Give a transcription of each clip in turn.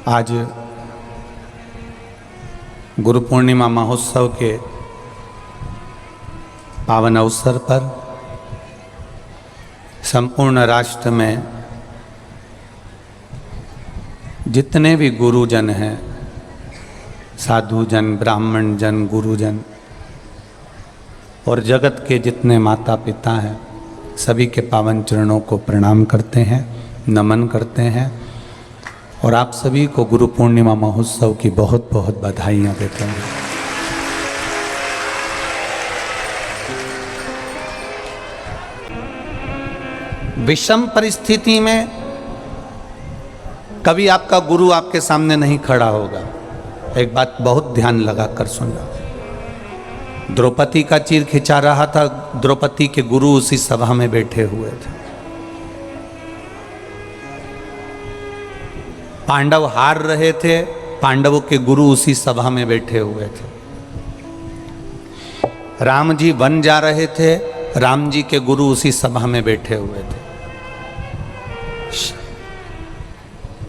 आज गुरु पूर्णिमा महोत्सव के पावन अवसर पर संपूर्ण राष्ट्र में जितने भी गुरुजन हैं, साधुजन, ब्राह्मण जन, गुरुजन और जगत के जितने माता पिता हैं, सभी के पावन चरणों को प्रणाम करते हैं, नमन करते हैं और आप सभी को गुरु पूर्णिमा महोत्सव की बहुत बहुत बधाइयाँ देते हैं। विषम परिस्थिति में कभी आपका गुरु आपके सामने नहीं खड़ा होगा। एक बात बहुत ध्यान लगा कर सुनना। द्रौपदी का चीर खिंचा रहा था, द्रौपदी के गुरु उसी सभा में बैठे हुए थे। पांडव हार रहे थे, पांडवों के गुरु उसी सभा में बैठे हुए थे। राम जी वन जा रहे थे, राम जी के गुरु उसी सभा में बैठे हुए थे।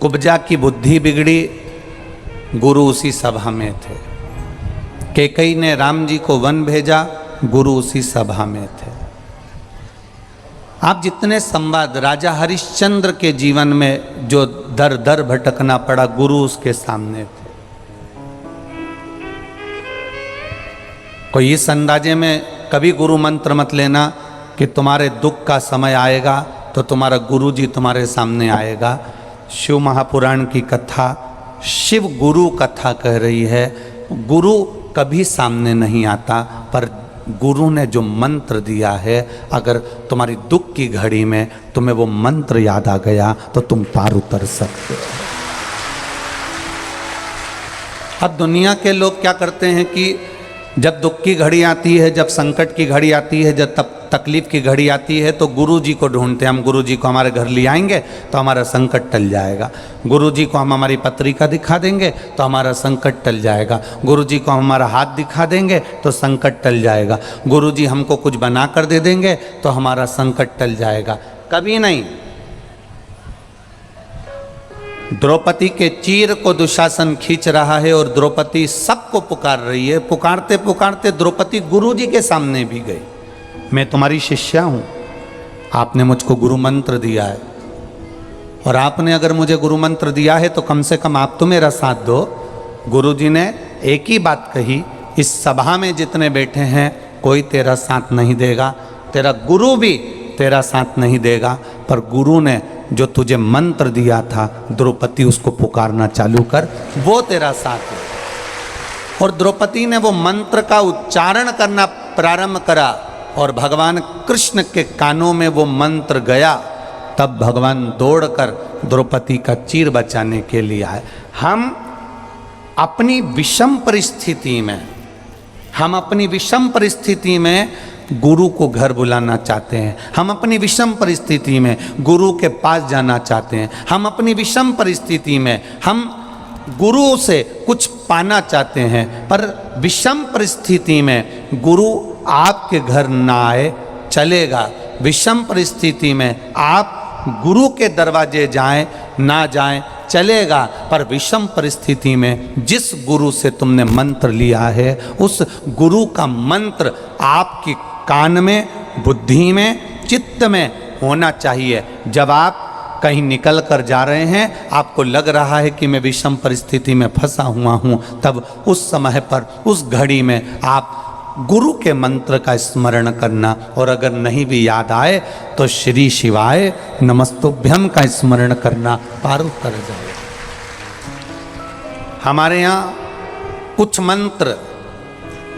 कुब्जा की बुद्धि बिगड़ी, गुरु उसी सभा में थे। कैकेयी ने राम जी को वन भेजा, गुरु उसी सभा में थे। आप जितने संवाद, राजा हरिश्चंद्र के जीवन में जो दर दर भटकना पड़ा, गुरु उसके सामने थे। कोई इस अंदाजे में कभी गुरु मंत्र मत लेना कि तुम्हारे दुख का समय आएगा तो तुम्हारा गुरु जी तुम्हारे सामने आएगा। शिव महापुराण की कथा, शिव गुरु कथा कह रही है, गुरु कभी सामने नहीं आता, पर गुरु ने जो मंत्र दिया है, अगर तुम्हारी दुख की घड़ी में तुम्हें वो मंत्र याद आ गया तो तुम पार उतर सकते हो। अब दुनिया के लोग क्या करते हैं कि जब दुख की घड़ी आती है, जब संकट की घड़ी आती है, जब तकलीफ की घड़ी आती है तो गुरु जी को ढूंढते हैं। हम गुरु जी को हमारे घर ले आएंगे तो हमारा संकट टल जाएगा। गुरु जी को हम हमारी पत्रिका दिखा देंगे तो हमारा संकट टल जाएगा। गुरु जी को हम हमारा हाथ दिखा देंगे तो संकट टल जाएगा। गुरु जी हमको कुछ बना कर दे देंगे तो हमारा संकट टल जाएगा। कभी नहीं। द्रौपदी के चीर को दुशासन खींच रहा है और द्रौपदी सबको पुकार रही है। पुकारते पुकारते द्रौपदी गुरु जी के सामने भी गई। मैं तुम्हारी शिष्या हूं, आपने मुझको गुरु मंत्र दिया है और आपने अगर मुझे गुरु मंत्र दिया है तो कम से कम आप तो मेरा साथ दो। गुरु जी ने एक ही बात कही, इस सभा में जितने बैठे हैं कोई तेरा साथ नहीं देगा, तेरा गुरु भी तेरा साथ नहीं देगा, पर गुरु ने जो तुझे मंत्र दिया था द्रौपदी उसको पुकारना चालू कर, वो तेरा साथ है। और द्रौपदी ने वो मंत्र का उच्चारण करना प्रारंभ करा और भगवान कृष्ण के कानों में वो मंत्र गया, तब भगवान दौड़कर द्रौपदी का चीर बचाने के लिए आए। हम अपनी विषम परिस्थिति में गुरु को घर बुलाना चाहते हैं। हम अपनी विषम परिस्थिति में गुरु के पास जाना चाहते हैं। हम अपनी विषम परिस्थिति में हम गुरु से कुछ पाना चाहते हैं, पर विषम परिस्थिति में गुरु आपके घर ना आए चलेगा। विषम परिस्थिति में आप गुरु के दरवाजे जाएं ना जाएं चलेगा, पर विषम परिस्थिति में जिस गुरु से तुमने मंत्र लिया है उस गुरु का मंत्र आपके कान में, बुद्धि में, चित्त में होना चाहिए। जब आप कहीं निकल कर जा रहे हैं, आपको लग रहा है कि मैं विषम परिस्थिति में फंसा हुआ हूं, तब उस समय पर, उस घड़ी में आप गुरु के मंत्र का स्मरण करना, और अगर नहीं भी याद आए तो श्री शिवाय नमस्तुभ्यम का स्मरण करना, पार उतर जाए। हमारे यहाँ कुछ मंत्र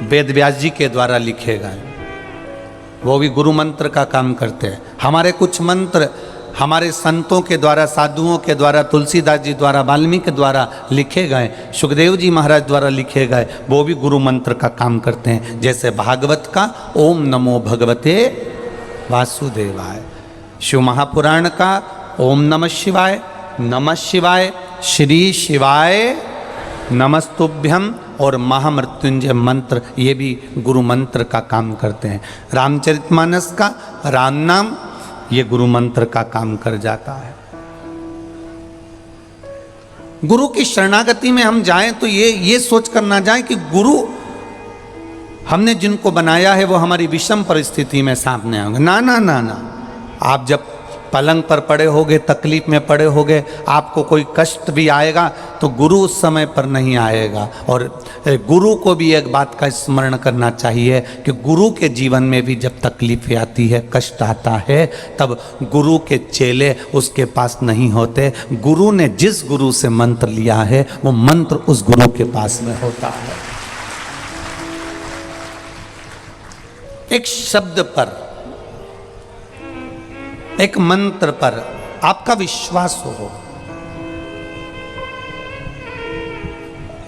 वेद व्यास जी के द्वारा लिखे गए, वो भी गुरु मंत्र का काम करते हैं। हमारे कुछ मंत्र हमारे संतों के द्वारा, साधुओं के द्वारा, तुलसीदास जी द्वारा, वाल्मीकि द्वारा लिखे गए, सुखदेव जी महाराज द्वारा लिखे गए, वो भी गुरु मंत्र का काम करते हैं। जैसे भागवत का ओम नमो भगवते वासुदेवाय, शिव महापुराण का ओम नमः शिवाय, नमः शिवाय, श्री शिवाय नमस्तुभ्यम, और महामृत्युंजय मंत्र, ये भी गुरु मंत्र का काम करते हैं। रामचरितमानस का राम नाम, ये गुरु मंत्र का काम कर जाता है। गुरु की शरणागति में हम जाएं तो ये सोच कर ना जाएं कि गुरु हमने जिनको बनाया है वो हमारी विषम परिस्थिति में सामने आएंगे। ना ना ना ना, आप जब पलंग पर पड़े होगे, तकलीफ में पड़े होगे, आपको कोई कष्ट भी आएगा तो गुरु उस समय पर नहीं आएगा। और गुरु को भी एक बात का स्मरण करना चाहिए कि गुरु के जीवन में भी जब तकलीफ आती है, कष्ट आता है, तब गुरु के चेले उसके पास नहीं होते। गुरु ने जिस गुरु से मंत्र लिया है वो मंत्र उस गुरु के पास में होता है। एक शब्द पर, एक मंत्र पर आपका विश्वास हो।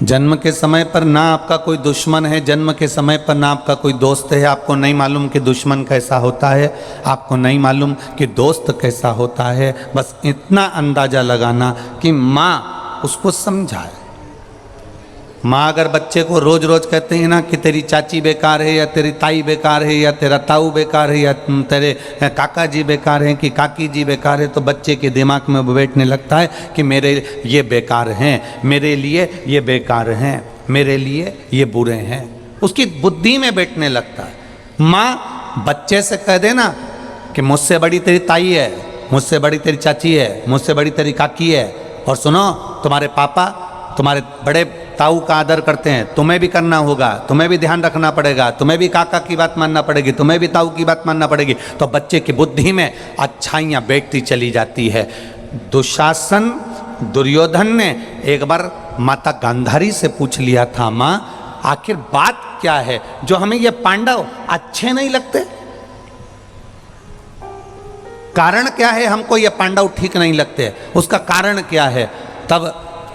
जन्म के समय पर ना आपका कोई दुश्मन है, जन्म के समय पर ना आपका कोई दोस्त है। आपको नहीं मालूम कि दुश्मन कैसा होता है, आपको नहीं मालूम कि दोस्त कैसा होता है। बस इतना अंदाजा लगाना कि माँ उसको समझाए। माँ अगर बच्चे को रोज रोज कहते हैं ना कि तेरी चाची बेकार है, या तेरी ताई बेकार है, या तेरा ताऊ बेकार है, या तेरे काका जी बेकार हैं कि काकी जी बेकार है, तो बच्चे के दिमाग में बैठने लगता है कि मेरे ये बेकार हैं, मेरे लिए ये बेकार हैं, मेरे लिए ये बुरे हैं। उसकी बुद्धि में बैठने लगता है। माँ बच्चे से कह देना कि मुझसे बड़ी तेरी ताई है, मुझसे बड़ी तेरी चाची है, मुझसे बड़ी तेरी काकी है, और सुनो तुम्हारे पापा तुम्हारे बड़े ताऊ का आदर करते हैं, तुम्हें भी करना होगा, तुम्हें भी ध्यान रखना पड़ेगा, तुम्हें भी काका की बात मानना पड़ेगी, तुम्हें भी ताऊ की बात मानना पड़ेगी। तो बच्चे की बुद्धि में अच्छाइयाँ बैठती चली जाती है। दुशासन, दुर्योधन ने एक बार माता गांधारी से पूछ लिया था, माँ आखिर बात क्या है जो हमें ये पांडव अच्छे नहीं लगते? कारण क्या है हमको ये पांडव ठीक नहीं लगते? उसका कारण क्या है? तब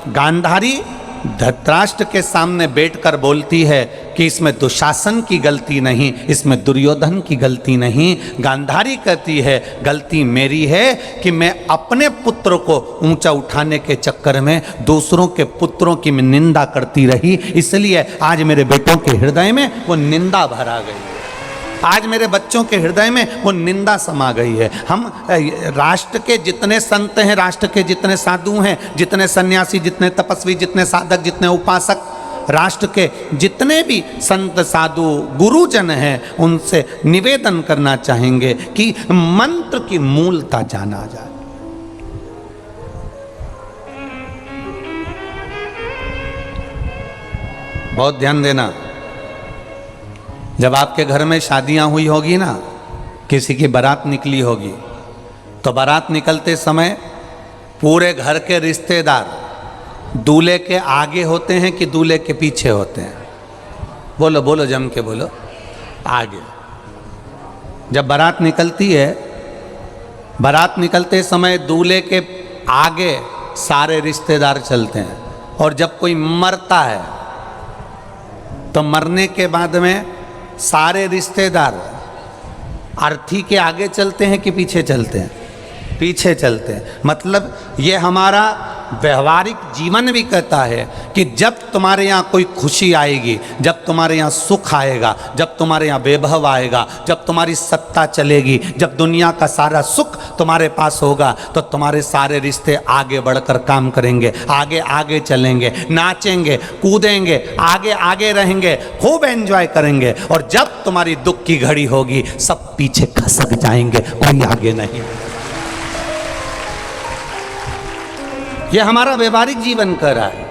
गांधारी धृतराष्ट्र के सामने बैठकर बोलती है कि इसमें दुशासन की गलती नहीं, इसमें दुर्योधन की गलती नहीं। गांधारी कहती है गलती मेरी है कि मैं अपने पुत्र को ऊंचा उठाने के चक्कर में दूसरों के पुत्रों की मैं निंदा करती रही, इसलिए आज मेरे बेटों के हृदय में वो निंदा भरा गई। आज मेरे बच्चों के हृदय में वो निंदा समा गई है। हम राष्ट्र के जितने संत हैं, राष्ट्र के जितने साधु हैं, जितने सन्यासी, जितने तपस्वी, जितने साधक, जितने उपासक, राष्ट्र के जितने भी संत साधु गुरुजन हैं, उनसे निवेदन करना चाहेंगे कि मंत्र की मूलता जाना जाए। बहुत ध्यान देना। जब आपके घर में शादियां हुई होगी ना, किसी की बारात निकली होगी, तो बारात निकलते समय पूरे घर के रिश्तेदार दूल्हे के आगे होते हैं कि दूल्हे के पीछे होते हैं? बोलो बोलो, जम के बोलो। आगे। जब बारात निकलती है, बारात निकलते समय दूल्हे के आगे सारे रिश्तेदार चलते हैं, और जब कोई मरता है तो मरने के बाद में सारे रिश्तेदार अर्थी के आगे चलते हैं कि पीछे चलते हैं? पीछे चलते हैं। मतलब ये हमारा व्यवहारिक जीवन भी कहता है कि जब तुम्हारे यहाँ कोई खुशी आएगी, जब तुम्हारे यहाँ सुख आएगा, जब तुम्हारे यहाँ वैभव आएगा, जब तुम्हारी सत्ता चलेगी, जब दुनिया का सारा सुख तुम्हारे पास होगा, तो तुम्हारे सारे रिश्ते आगे बढ़कर काम करेंगे, आगे आगे चलेंगे, नाचेंगे, कूदेंगे, आगे आगे रहेंगे, खूब एंजॉय करेंगे। और जब तुम्हारी दुख की घड़ी होगी, सब पीछे खसक जाएंगे, कोई आगे नहीं। ये हमारा व्यवहारिक जीवन कर रहा है।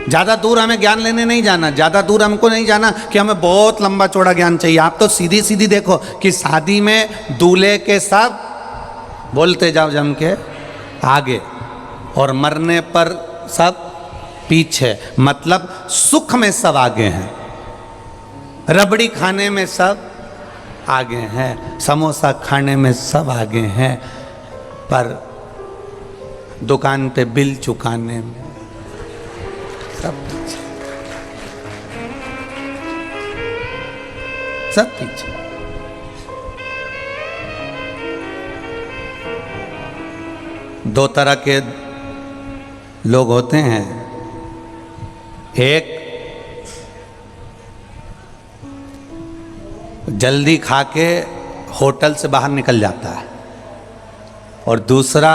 ज्यादा दूर हमें ज्ञान लेने नहीं जाना, ज्यादा दूर हमको नहीं जाना कि हमें बहुत लंबा चौड़ा ज्ञान चाहिए। आप तो सीधी सीधी देखो कि शादी में दूल्हे के सब बोलते जाओ जम के आगे, और मरने पर सब पीछे। मतलब सुख में सब आगे हैं, रबड़ी खाने में सब आगे हैं, समोसा खाने में सब आगे हैं, पर दुकान पे बिल चुकाने में सब पीछे, सब पीछे। दो तरह के लोग होते हैं। एक जल्दी खा के होटल से बाहर निकल जाता है, और दूसरा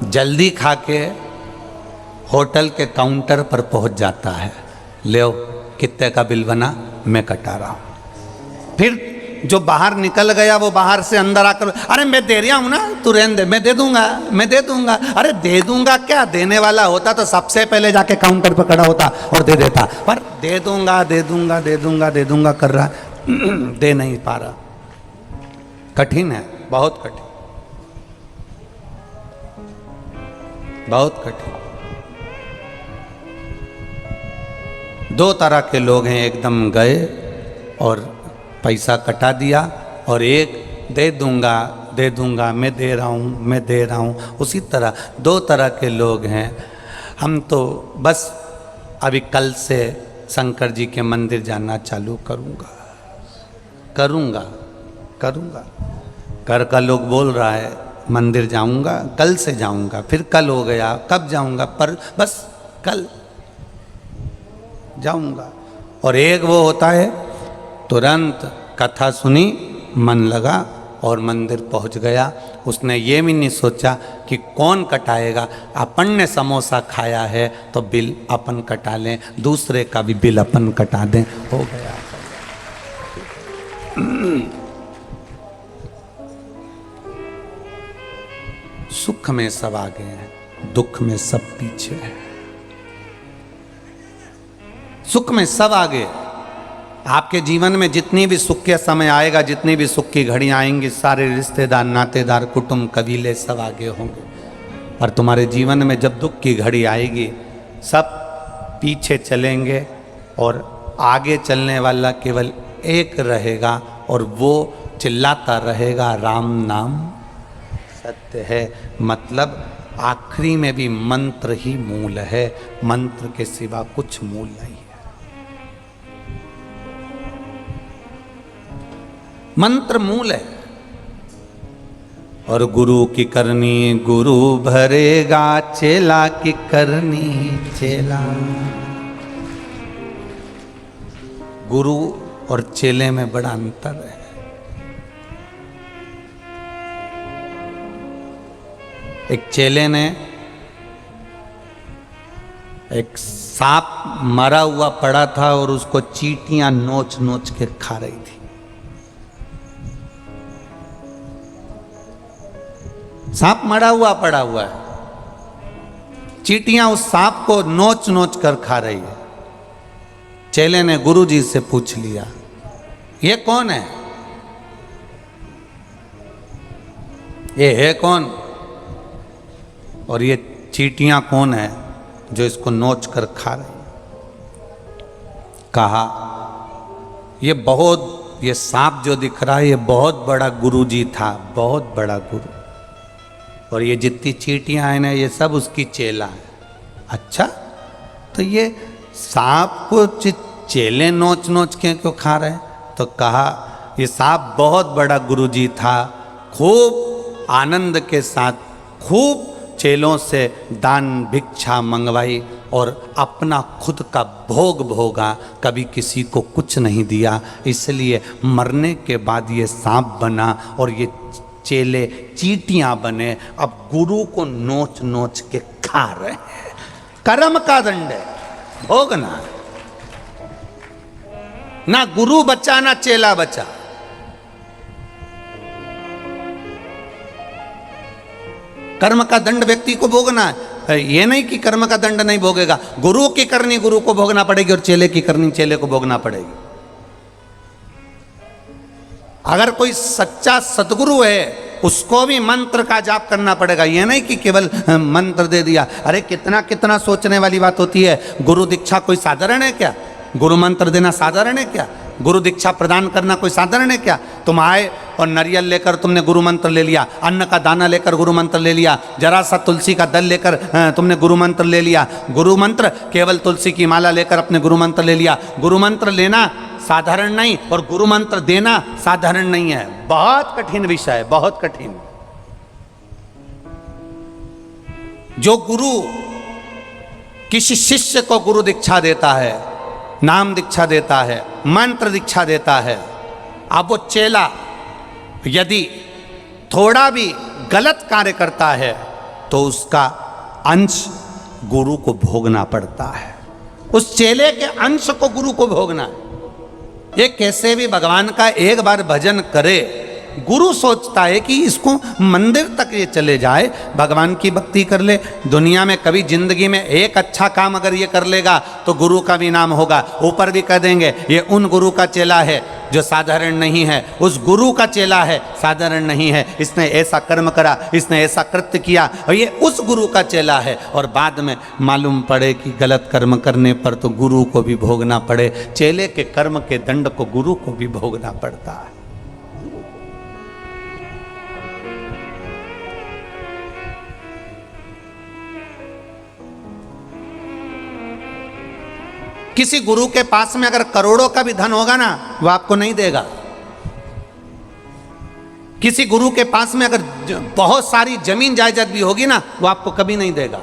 जल्दी खा के होटल के काउंटर पर पहुंच जाता है, ले कितने का बिल बना, मैं कटा रहा हूं। फिर जो बाहर निकल गया वो बाहर से अंदर आकर, अरे मैं दे रहा हूं ना, तू रहने दे, मैं दे दूंगा, मैं दे दूंगा। अरे दे दूंगा क्या, देने वाला होता तो सबसे पहले जाके काउंटर पर खड़ा होता और दे देता, पर दे दूंगा दे दूंगा दे दूंगा दे दूंगा कर रहा, दे नहीं पा रहा। कठिन है, बहुत कठिन, बहुत कठिन। दो तरह के लोग हैं, एकदम गए और पैसा कटा दिया, और एक दे दूंगा, मैं दे रहा हूँ, मैं दे रहा हूँ। उसी तरह दो तरह के लोग हैं। हम तो बस अभी कल से शंकर जी के मंदिर जाना चालू करूँगा। घर का लोग बोल रहा है मंदिर जाऊँगा, कल से जाऊँगा, फिर कल हो गया, कब जाऊँगा, पर बस कल जाऊँगा। और एक वो होता है तुरंत कथा सुनी, मन लगा और मंदिर पहुंच गया। उसने ये भी नहीं सोचा कि कौन कटाएगा, अपन ने समोसा खाया है तो बिल अपन कटा लें, दूसरे का भी बिल अपन कटा दें, हो गया। सुख में सब आगे हैं, दुख में सब पीछे है। सुख में सब आगे, आपके जीवन में जितनी भी सुख के समय आएगा, जितनी भी सुख की घड़ी आएंगी, सारे रिश्तेदार, नातेदार, कुटुंब, कबीले सब आगे होंगे। और तुम्हारे जीवन में जब दुख की घड़ी आएगी, सब पीछे चलेंगे और आगे चलने वाला केवल एक रहेगा, और वो चिल्लाता रहेगा राम नाम सत्य है। मतलब आखिरी में भी मंत्र ही मूल है, मंत्र के सिवा कुछ मूल नहीं है। मंत्र मूल है। और गुरु की करनी गुरु भरेगा, चेला की करनी चेला। गुरु और चेले में बड़ा अंतर है। एक चेले ने एक सांप मरा हुआ पड़ा था और उसको चींटियां नोच नोच के खा रही थी। सांप मरा हुआ पड़ा हुआ है, चींटियां उस सांप को नोच नोच कर खा रही है। चेले ने गुरुजी से पूछ लिया, ये कौन है, ये है कौन, और ये चींटियां कौन है जो इसको नोच कर खा रही। कहा ये सांप जो दिख रहा है ये बहुत बड़ा गुरुजी था, बहुत बड़ा गुरु, और ये जितनी चींटियां हैं ना ये सब उसकी चेला है। अच्छा, तो ये सांप को चेले नोच नोच के क्यों खा रहे हैं? तो कहा ये सांप बहुत बड़ा गुरुजी था, खूब आनंद के साथ खूब चेलों से दान भिक्षा मंगवाई और अपना खुद का भोग भोगा, कभी किसी को कुछ नहीं दिया, इसलिए मरने के बाद ये सांप बना और ये चेले चींटियां बने, अब गुरु को नोच नोच के खा रहे हैं। कर्म का दंड है, भोगना। ना गुरु बचा ना चेला बचा। कर्म का दंड व्यक्ति को भोगना है, ये नहीं कि कर्म का दंड नहीं भोगेगा। गुरु की करनी गुरु को भोगना पड़ेगी और चेले की करनी चेले को भोगना पड़ेगी। अगर कोई सच्चा सतगुरु है उसको भी मंत्र का जाप करना पड़ेगा। ये नहीं कि केवल मंत्र दे दिया। अरे कितना कितना सोचने वाली बात होती है। गुरु दीक्षा कोई साधारण है क्या? गुरु मंत्र देना साधारण है क्या? गुरु दीक्षा प्रदान करना कोई साधारण है क्या? तुम आए और नारियल लेकर तुमने गुरु मंत्र ले लिया, अन्न का दाना लेकर गुरु मंत्र ले लिया, जरा सा तुलसी का दल लेकर तुमने गुरु मंत्र ले लिया। गुरु मंत्र केवल तुलसी की माला लेकर अपने गुरु मंत्र ले लिया। गुरु मंत्र लेना साधारण नहीं और गुरु मंत्र देना साधारण नहीं है। बहुत कठिन विषय है, बहुत कठिन। जो गुरु किसी शिष्य को गुरु दीक्षा देता है, नाम दीक्षा देता है, मंत्र दीक्षा देता है, अब वो चेला यदि थोड़ा भी गलत कार्य करता है तो उसका अंश गुरु को भोगना पड़ता है, उस चेले के अंश को गुरु को भोगना। ये कैसे भी भगवान का एक बार भजन करे, गुरु सोचता है कि इसको मंदिर तक ये चले जाए, भगवान की भक्ति कर ले, दुनिया में कभी जिंदगी में एक अच्छा काम अगर ये कर लेगा तो गुरु का भी नाम होगा, ऊपर भी कह देंगे ये उन गुरु का चेला है जो साधारण नहीं है, उस गुरु का चेला है, साधारण नहीं है, इसने ऐसा कर्म करा, इसने ऐसा कृत्य किया और ये उस गुरु का चेला है। और बाद में मालूम पड़े कि गलत कर्म करने पर तो गुरु को भी भोगना पड़े, चेले के कर्म के दंड को गुरु को भी भोगना पड़ता है। किसी गुरु के पास में अगर करोड़ों का भी धन होगा ना, वो आपको नहीं देगा। किसी गुरु के पास में अगर बहुत सारी जमीन जायदाद भी होगी ना, वो आपको कभी नहीं देगा।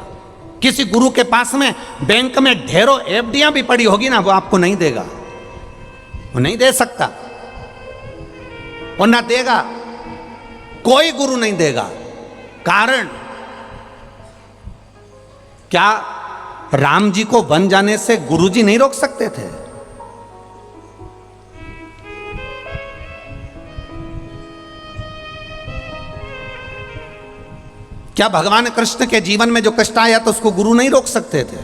किसी गुरु के पास में बैंक में ढेरों एफडियां भी पड़ी होगी ना, वो आपको नहीं देगा, वो नहीं दे सकता, वो ना देगा, कोई गुरु नहीं देगा। कारण क्या राम जी को वन जाने से गुरुजी नहीं रोक सकते थे? क्या भगवान कृष्ण के जीवन में जो कष्ट आया तो उसको गुरु नहीं रोक सकते थे?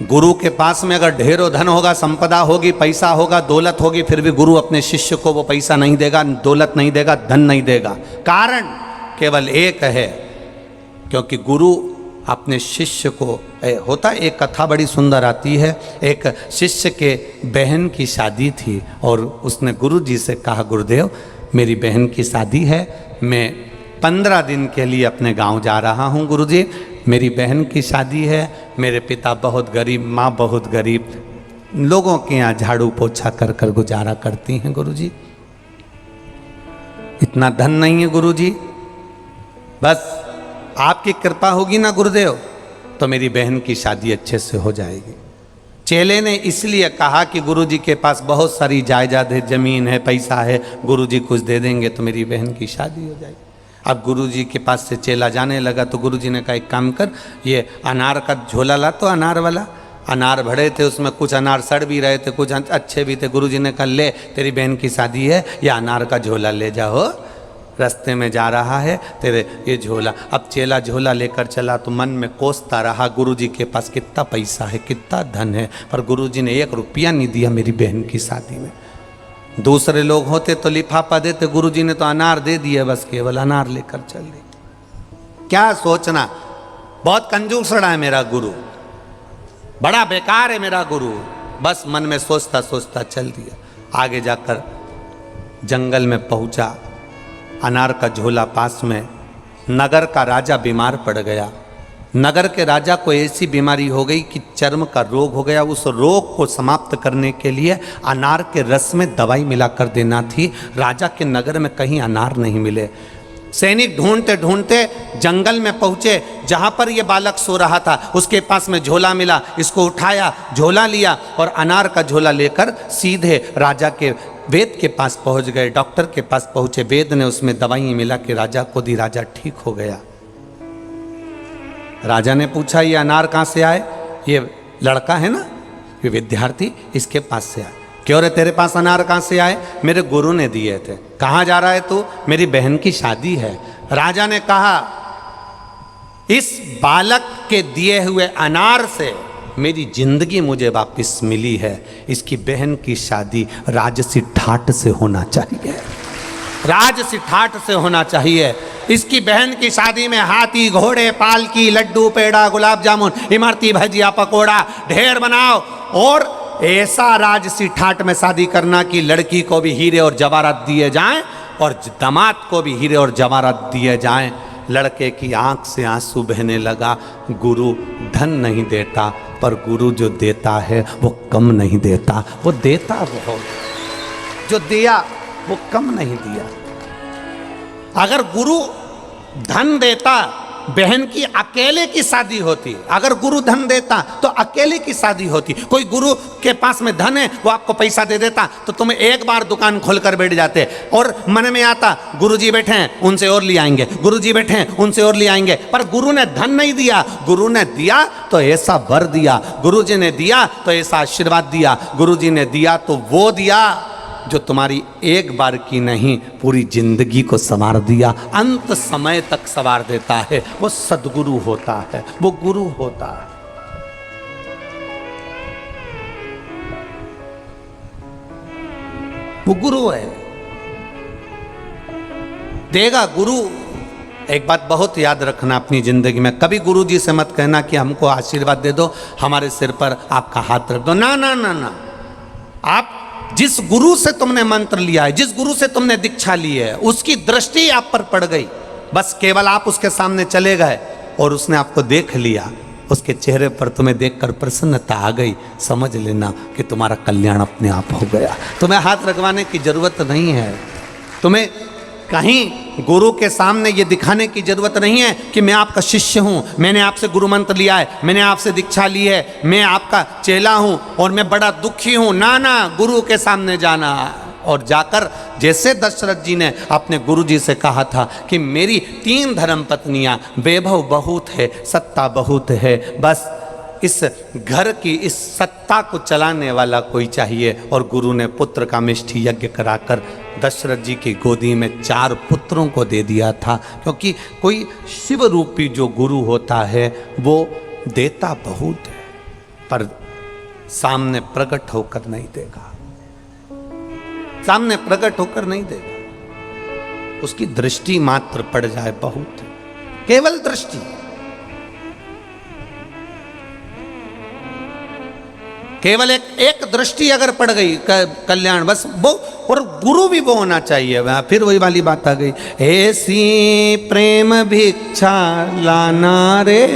गुरु के पास में अगर ढेरों धन होगा, संपदा होगी, पैसा होगा, दौलत होगी, फिर भी गुरु अपने शिष्य को वो पैसा नहीं देगा, दौलत नहीं देगा, धन नहीं देगा। कारण केवल एक है, क्योंकि गुरु अपने शिष्य को होता। एक कथा बड़ी सुंदर आती है, एक शिष्य के बहन की शादी थी और उसने गुरु जी से कहा, गुरुदेव मेरी बहन की शादी है, मैं 15 दिन के लिए अपने गांव जा रहा हूं गुरुजी, मेरी बहन की शादी है, मेरे पिता बहुत गरीब, माँ बहुत गरीब, लोगों के यहाँ झाड़ू पोछा कर कर गुजारा करती हैं गुरुजी, इतना धन नहीं है गुरुजी, बस आपकी कृपा होगी ना गुरुदेव तो मेरी बहन की शादी अच्छे से हो जाएगी। चेले ने इसलिए कहा कि गुरुजी के पास बहुत सारी जायदाद है, जमीन है, पैसा है, गुरुजी कुछ दे देंगे तो मेरी बहन की शादी हो जाएगी। अब गुरुजी के पास से चेला जाने लगा तो गुरुजी ने कहा एक काम कर, ये अनार का झोला ला, तो अनार वाला अनार भरे थे, उसमें कुछ अनार सड़ भी रहे थे, कुछ अच्छे भी थे। गुरुजी ने कहा ले तेरी बहन की शादी है, या अनार का झोला ले जाओ, रास्ते में जा रहा है तेरे ये झोला। अब चेला झोला लेकर चला तो मन में कोसता रहा, गुरुजी के पास कितना पैसा है, कितना धन है, पर गुरुजी ने 1 रुपया नहीं दिया मेरी बहन की शादी में। दूसरे लोग होते तो लिफाफा देते, गुरुजी ने तो अनार दे दिए, बस केवल अनार लेकर चल दी। क्या सोचना, बहुत कंजूस रहा है मेरा गुरु, बड़ा बेकार है मेरा गुरु, बस मन में सोचता सोचता चल दिया। आगे जाकर जंगल में पहुंचा, अनार का झोला पास में, नगर का राजा बीमार पड़ गया। नगर के राजा को ऐसी बीमारी हो गई कि चर्म का रोग हो गया। उस रोग को समाप्त करने के लिए अनार के रस में दवाई मिलाकर देना थी। राजा के नगर में कहीं अनार नहीं मिले। सैनिक ढूंढते ढूंढते जंगल में पहुंचे, जहां पर यह बालक सो रहा था उसके पास में झोला मिला, इसको उठाया, झोला लिया और अनार का झोला लेकर सीधे राजा के वेद के पास पहुंच गए। डॉक्टर के पास पहुंचे, वेद ने उसमें दवाई मिला के राजा को दी, राजा ठीक हो गया। राजा ने पूछा ये अनार कहाँ से आए? ये लड़का है ना, ये विद्यार्थी, इसके पास से आए। क्यों रे तेरे पास अनार कहाँ से आए? मेरे गुरु ने दिए थे। कहाँ जा रहा है तू? मेरी बहन की शादी है। राजा ने कहा इस बालक के दिए हुए अनार से मेरी जिंदगी मुझे वापस मिली है, इसकी बहन की शादी राजसी ठाट से होना चाहिए, राजसी ठाट से होना चाहिए। इसकी बहन की शादी में हाथी, घोड़े, पालकी, लड्डू, पेड़ा, गुलाब जामुन, इमरती, भजिया, पकोड़ा ढेर बनाओ और ऐसा राजसी ठाट में शादी करना कि लड़की को भी हीरे और जवाहरात दिए जाएं और दामाद को भी हीरे और जवाहरात दिए जाएं। लड़के की आंख से आंसू बहने लगा। गुरु धन नहीं देता, पर गुरु जो देता है वो कम नहीं देता, वो देता बहुत, जो दिया वो कम नहीं दिया। अगर गुरु धन देता बहन की अकेले की शादी होती। अगर गुरु धन देता तो अकेले की शादी होती। कोई गुरु के पास में धन है, वो आपको पैसा दे देता तो तुम एक बार दुकान खोलकर बैठ जाते और मन में आता गुरुजी बैठे हैं उनसे और ले आएंगे, गुरुजी बैठे हैं उनसे और ले आएंगे। पर गुरु ने धन नहीं दिया, गुरु ने दिया तो ऐसा वर दिया, गुरुजी ने दिया तो ऐसा आशीर्वाद दिया, गुरुजी ने दिया तो वो दिया जो तुम्हारी एक बार की नहीं पूरी जिंदगी को संवार दिया, अंत समय तक संवार देता है। वो सद्गुरु होता है, वो गुरु होता है। वो गुरु है, देगा गुरु। एक बात बहुत याद रखना अपनी जिंदगी में, कभी गुरु जी से मत कहना कि हमको आशीर्वाद दे दो, हमारे सिर पर आपका हाथ रख दो। ना ना ना ना, आप जिस गुरु से तुमने मंत्र लिया है, जिस गुरु से तुमने दीक्षा ली है, उसकी दृष्टि आप पर पड़ गई, बस केवल आप उसके सामने चले गए और उसने आपको देख लिया, उसके चेहरे पर तुम्हें देखकर प्रसन्नता आ गई, समझ लेना कि तुम्हारा कल्याण अपने आप हो गया। तुम्हें हाथ रखवाने की जरूरत नहीं है, तुम्हें कहीं गुरु के सामने ये दिखाने की जरूरत नहीं है कि मैं आपका शिष्य हूँ, मैंने आपसे गुरु मंत्र लिया है, मैंने आपसे दीक्षा ली है, मैं आपका चेला हूँ और मैं बड़ा दुखी हूँ। ना ना, गुरु के सामने जाना और जाकर जैसे दशरथ जी ने अपने गुरु जी से कहा था कि मेरी 3 धर्म पत्नियाँ, वैभव बहुत है, सत्ता बहुत है, बस इस घर की इस सत्ता को चलाने वाला कोई चाहिए। और गुरु ने पुत्र का मिष्ठी यज्ञ कराकर दशरथ जी की गोदी में 4 पुत्रों को दे दिया था, क्योंकि कोई शिव रूपी जो गुरु होता है वो देता बहुत है पर सामने प्रकट होकर नहीं देगा, सामने प्रकट होकर नहीं देगा। उसकी दृष्टि मात्र पड़ जाए बहुत है, केवल दृष्टि, केवल एक दृष्टि अगर पड़ गई कल्याण, बस वो। और गुरु भी वो होना चाहिए। फिर वही वाली बात आ गई, ऐसी प्रेम भिक्षा लाना रे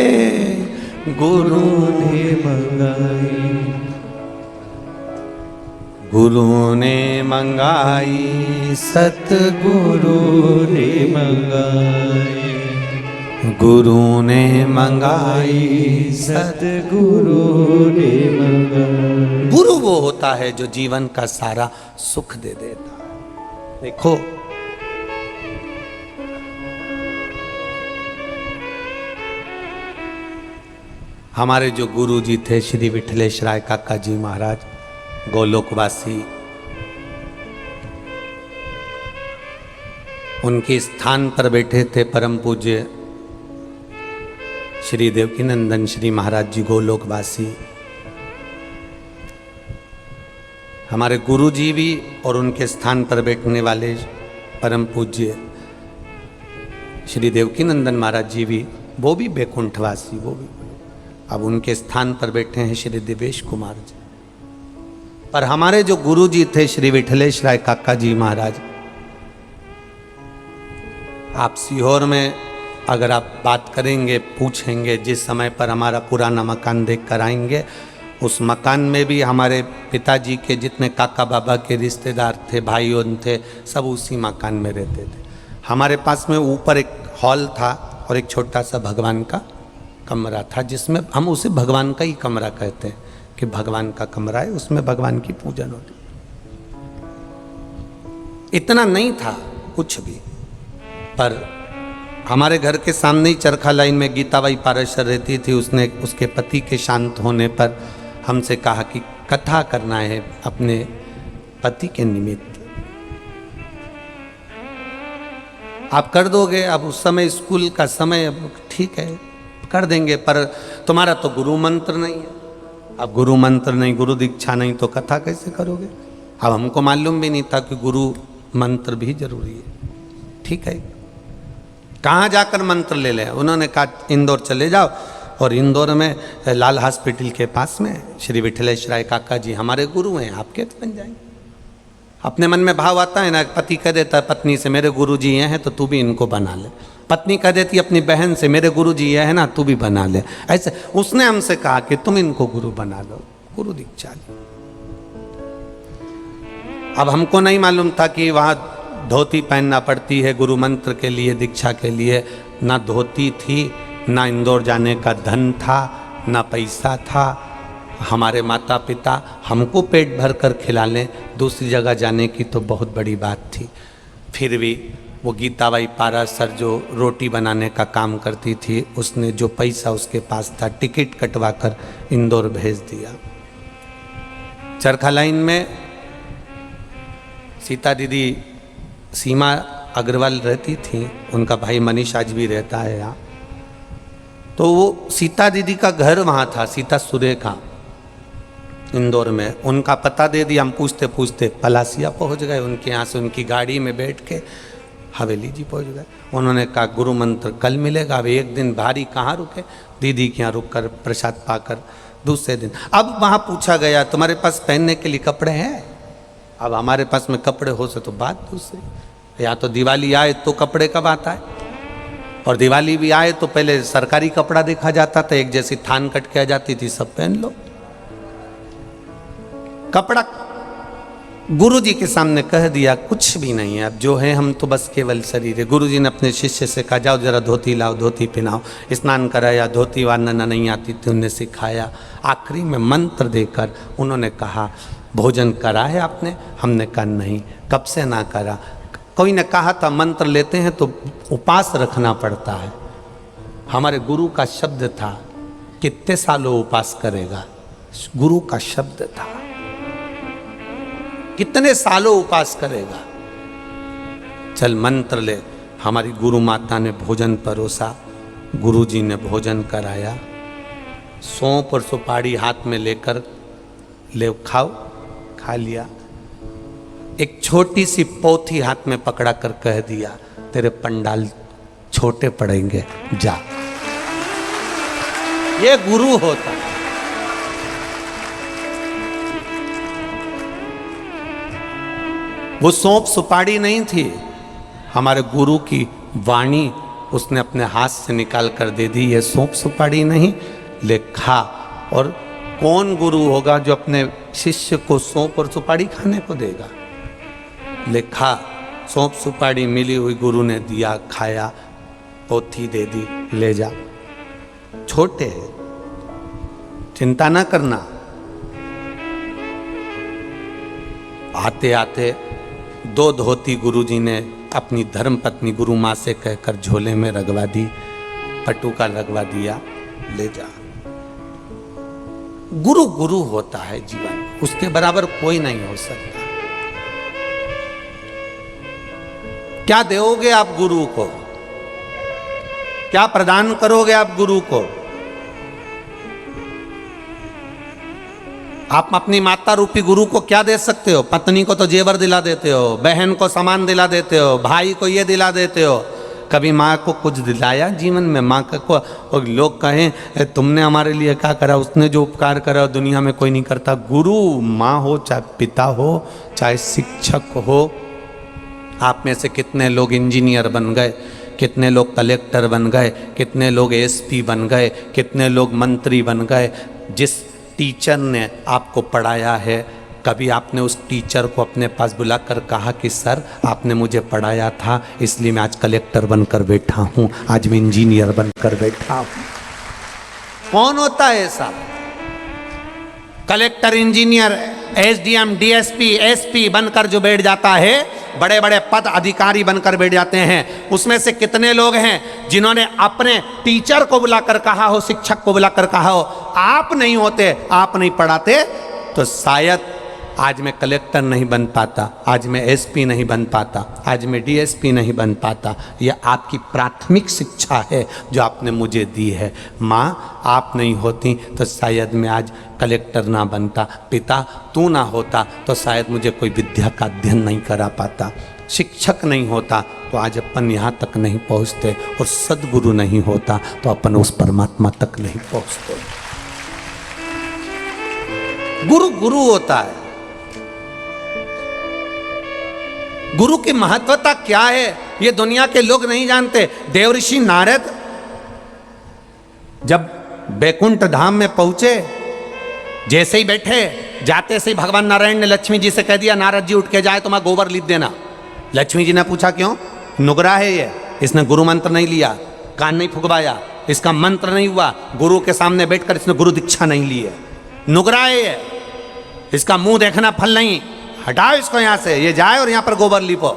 गुरु ने मंगाई, गुरु ने मंगाई, सतगुरु ने मंगाई, गुरु ने मंगाई, सतगुरु ने मंगाई। गुरु वो होता है जो जीवन का सारा सुख दे देता है। देखो हमारे जो गुरु जी थे श्री विठलेश राय काका जी महाराज, गोलोकवासी, उनके स्थान पर बैठे थे परम पूज्य श्री देवकीनंदन श्री महाराज जी गोलोकवासी। हमारे गुरु जी भी और उनके स्थान पर बैठने वाले परम पूज्य श्री देवकीनंदन महाराज जी भी, वो भी बैकुंठवासी, वो भी। अब उनके स्थान पर बैठे हैं श्री दिवेश कुमार जी। पर हमारे जो गुरु जी थे श्री विठलेश राय काका जी महाराज, आप सीहोर में अगर आप बात करेंगे, पूछेंगे, जिस समय पर हमारा पुराना मकान देख कर आएंगे, उस मकान में भी हमारे पिताजी के जितने काका बाबा के रिश्तेदार थे, भाइयों थे, सब उसी मकान में रहते थे। हमारे पास में ऊपर एक हॉल था और एक छोटा सा भगवान का कमरा था, जिसमें हम उसे भगवान का ही कमरा कहते हैं कि भगवान का कमरा है, उसमें भगवान की पूजन होती। इतना नहीं था कुछ भी, पर हमारे घर के सामने ही चरखा लाइन में गीताबाई पाराशर रहती थी। उसने उसके पति के शांत होने पर हमसे कहा कि कथा करना है अपने पति के निमित्त, आप कर दोगे? अब उस समय स्कूल का समय, अब ठीक है कर देंगे, पर तुम्हारा तो गुरु मंत्र नहीं है। अब गुरु मंत्र नहीं, गुरु दीक्षा नहीं, तो कथा कैसे करोगे? अब हमको मालूम भी नहीं था कि गुरु मंत्र भी जरूरी है। ठीक है, कहाँ जाकर मंत्र ले लें? उन्होंने कहा इंदौर चले जाओ, और इंदौर में लाल हॉस्पिटल के पास में श्री विठलेश राय काका जी हमारे गुरु हैं, आपके तो बन जाएंगे। अपने मन में भाव आता है ना, पति कह देता है पत्नी से मेरे गुरु जी ये हैं तो तू भी इनको बना ले, पत्नी कह देती अपनी बहन से मेरे गुरु जी ये है ना तू भी बना ले। ऐसे उसने हमसे कहा कि तुम इनको गुरु बना लो, गुरु दीक्षा ली। अब हमको नहीं मालूम था कि वहाँ धोती पहनना पड़ती है गुरु मंत्र के लिए, दीक्षा के लिए। ना धोती थी, ना इंदौर जाने का धन था, ना पैसा था। हमारे माता पिता हमको पेट भर कर खिला लें, दूसरी जगह जाने की तो बहुत बड़ी बात थी। फिर भी वो गीताबाई पारासर जो रोटी बनाने का काम करती थी, उसने जो पैसा उसके पास था टिकट कटवा कर इंदौर भेज दिया। चरखा लाइन में सीता दीदी सीमा अग्रवाल रहती थी, उनका भाई मनीष आज भी रहता है यहाँ। तो वो सीता दीदी का घर वहाँ था, सीता सुरेखा इंदौर में। उनका पता दे दिया, हम पूछते पूछते पलासिया पहुँच गए। उनके यहाँ से उनकी गाड़ी में बैठ के हवेली जी पहुँच गए। उन्होंने कहा गुरु मंत्र कल मिलेगा। अब एक दिन भारी कहाँ रुके, दीदी के यहाँ रुक कर प्रसाद पाकर दूसरे दिन। अब वहाँ पूछा गया तुम्हारे पास पहनने के लिए कपड़े हैं? अब हमारे पास में कपड़े हो से तो बात दूसरी, या तो दिवाली आए तो कपड़े कब आता है, और दिवाली भी आए तो पहले सरकारी कपड़ा देखा जाता था, एक जैसी थान कट के आ जाती थी, सब पहन लो कपड़ा। गुरु जी के सामने कह दिया कुछ भी नहीं है, अब जो है हम तो बस केवल शरीर है। गुरु जी ने अपने शिष्य से कहा जाओ जरा धोती लाओ, धोती पहनाओ। स्नान कराया, धोती वारना नहीं आती थी, उन्हें सिखाया। आखिरी में मंत्र देकर उन्होंने कहा भोजन करा है आपने? हमने कहा नहीं। कब से ना करा? कोई ने कहा था मंत्र लेते हैं तो उपास रखना पड़ता है। हमारे गुरु का शब्द था कितने सालों उपास करेगा, गुरु का शब्द था कितने सालों उपास करेगा। चल मंत्र ले। हमारी गुरु माता ने भोजन परोसा, गुरु जी ने भोजन कराया। सौंफ और सुपारी हाथ में लेकर ले खाओ, खा लिया। एक छोटी सी पोथी हाथ में पकड़ा कर कह दिया तेरे पंडाल छोटे पड़ेंगे, जा। ये गुरु होता। वो सौंफ सुपारी नहीं थी, हमारे गुरु की वाणी उसने अपने हाथ से निकाल कर दे दी। ये सौंफ सुपारी नहीं, ले खा। और कौन गुरु होगा जो अपने शिष्य को सौंफ और सुपारी खाने को देगा? लिखा सौंफ सुपारी मिली हुई गुरु ने दिया, खाया, पोथी दे दी, ले जा। छोटे हैं, चिंता ना करना। आते आते 2 धोती गुरुजी ने अपनी धर्म पत्नी गुरु माँ से कहकर झोले में रगवा दी, पटुका लगवा दिया, ले जा। गुरु गुरु होता है जीवन, उसके बराबर कोई नहीं हो सकता। क्या दोगे आप गुरु को? क्या प्रदान करोगे आप गुरु को? आप अपनी माता रूपी गुरु को क्या दे सकते हो? पत्नी को तो जेवर दिला देते हो, बहन को सामान दिला देते हो, भाई को ये दिला देते हो। कभी माँ को कुछ दिलाया जीवन में? माँ को और लोग कहें तुमने हमारे लिए क्या करा, उसने जो उपकार करा दुनिया में कोई नहीं करता। गुरु माँ हो, चाहे पिता हो, चाहे शिक्षक हो। आप में से कितने लोग इंजीनियर बन गए, कितने लोग कलेक्टर बन गए, कितने लोग एसपी बन गए, कितने लोग मंत्री बन गए। जिस टीचर ने आपको पढ़ाया है, कभी आपने उस टीचर को अपने पास बुलाकर कहा कि सर आपने मुझे पढ़ाया था इसलिए मैं आज कलेक्टर बनकर बैठा हूँ, आज मैं इंजीनियर बनकर बैठा हूँ? कौन होता है ऐसा? Collector, engineer, SDM, DSP, SP बनकर जो बैठ जाता है, बड़े बड़े पद अधिकारी बनकर बैठ जाते हैं, उसमें से कितने लोग हैं जिन्होंने अपने टीचर को बुलाकर कहा हो, शिक्षक को बुलाकर कहा हो आप नहीं होते, आप नहीं पढ़ाते तो शायद आज मैं कलेक्टर नहीं बन पाता, आज मैं एसपी नहीं बन पाता, आज मैं डीएसपी नहीं बन पाता। यह आपकी प्राथमिक शिक्षा है जो आपने मुझे दी है। माँ आप नहीं होती तो शायद मैं आज कलेक्टर ना बनता, पिता तू ना होता तो शायद मुझे कोई विद्या का अध्ययन नहीं करा पाता, शिक्षक नहीं होता तो आज अपन यहाँ तक नहीं पहुँचते, और सद्गुरु नहीं होता तो अपन उस परमात्मा तक नहीं पहुँचते। गुरु गुरु होता है। गुरु की महत्वता क्या है ये दुनिया के लोग नहीं जानते। देवऋषि नारद जब बैकुंठ धाम में पहुंचे, जैसे ही बैठे, जाते से ही भगवान नारायण ने लक्ष्मी जी से कह दिया नारद जी उठ के जाए तो मैं गोबर लिख देना। लक्ष्मी जी ने पूछा क्यों? नुगरा है ये, इसने गुरु मंत्र नहीं लिया, कान नहीं फुकवाया, इसका मंत्र नहीं हुआ, गुरु के सामने बैठकर इसने गुरु दीक्षा नहीं ली है, नुगरा है ये, इसका मुंह देखना फल नहीं, हटाओ इसको यहाँ से, ये जाए और यहाँ पर गोबर लीपो।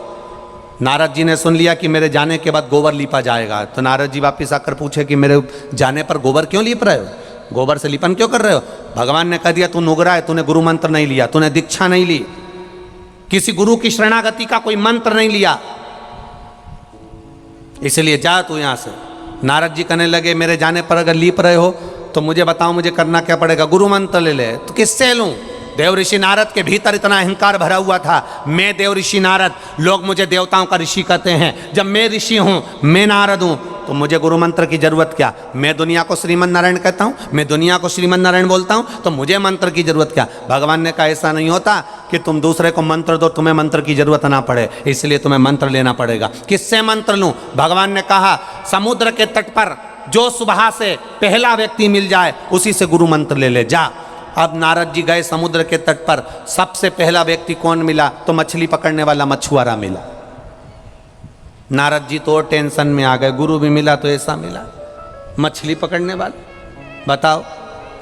नारद जी ने सुन लिया कि मेरे जाने के बाद गोबर लीपा जाएगा, तो नारद जी वापिस आकर पूछे कि मेरे जाने पर गोबर क्यों लीप रहे हो, गोबर से लिपन क्यों कर रहे हो? भगवान ने कह दिया तू नुगरा है, तूने गुरु मंत्र नहीं लिया, तूने दीक्षा नहीं ली, किसी गुरु की शरणागति का कोई मंत्र नहीं लिया, इसलिए जा तू यहां से। नारद जी कहने लगे मेरे जाने पर अगर लीप रहे हो तो मुझे बताओ मुझे करना क्या पड़ेगा? गुरु मंत्र ले ले। तो किससे लूं? देव ऋषि नारद के भीतर इतना अहंकार भरा हुआ था, मैं देव ऋषि नारद, लोग मुझे देवताओं का ऋषि कहते हैं, जब मैं ऋषि हूं, मैं नारद हूं, तो मुझे गुरु मंत्र की जरूरत क्या? मैं दुनिया को श्रीमन नारायण कहता हूं, मैं दुनिया को श्रीमन नारायण बोलता हूं, तो मुझे मंत्र की जरूरत क्या? भगवान ने कहा ऐसा नहीं होता कि तुम दूसरे को मंत्र दो, तुम्हें मंत्र की जरूरत ना पड़े, इसलिए तुम्हें मंत्र लेना पड़ेगा। किससे मंत्र लूं? भगवान ने कहा समुद्र के तट पर जो सुबह से पहला व्यक्ति मिल जाए उसी से गुरु मंत्र ले ले, जा। अब नारद जी गए समुद्र के तट पर, सबसे पहला व्यक्ति कौन मिला? तो मछली पकड़ने वाला मछुआरा मिला। नारद जी तो टेंशन में आ गए, गुरु भी मिला तो ऐसा मिला, मछली पकड़ने वाला। बताओ,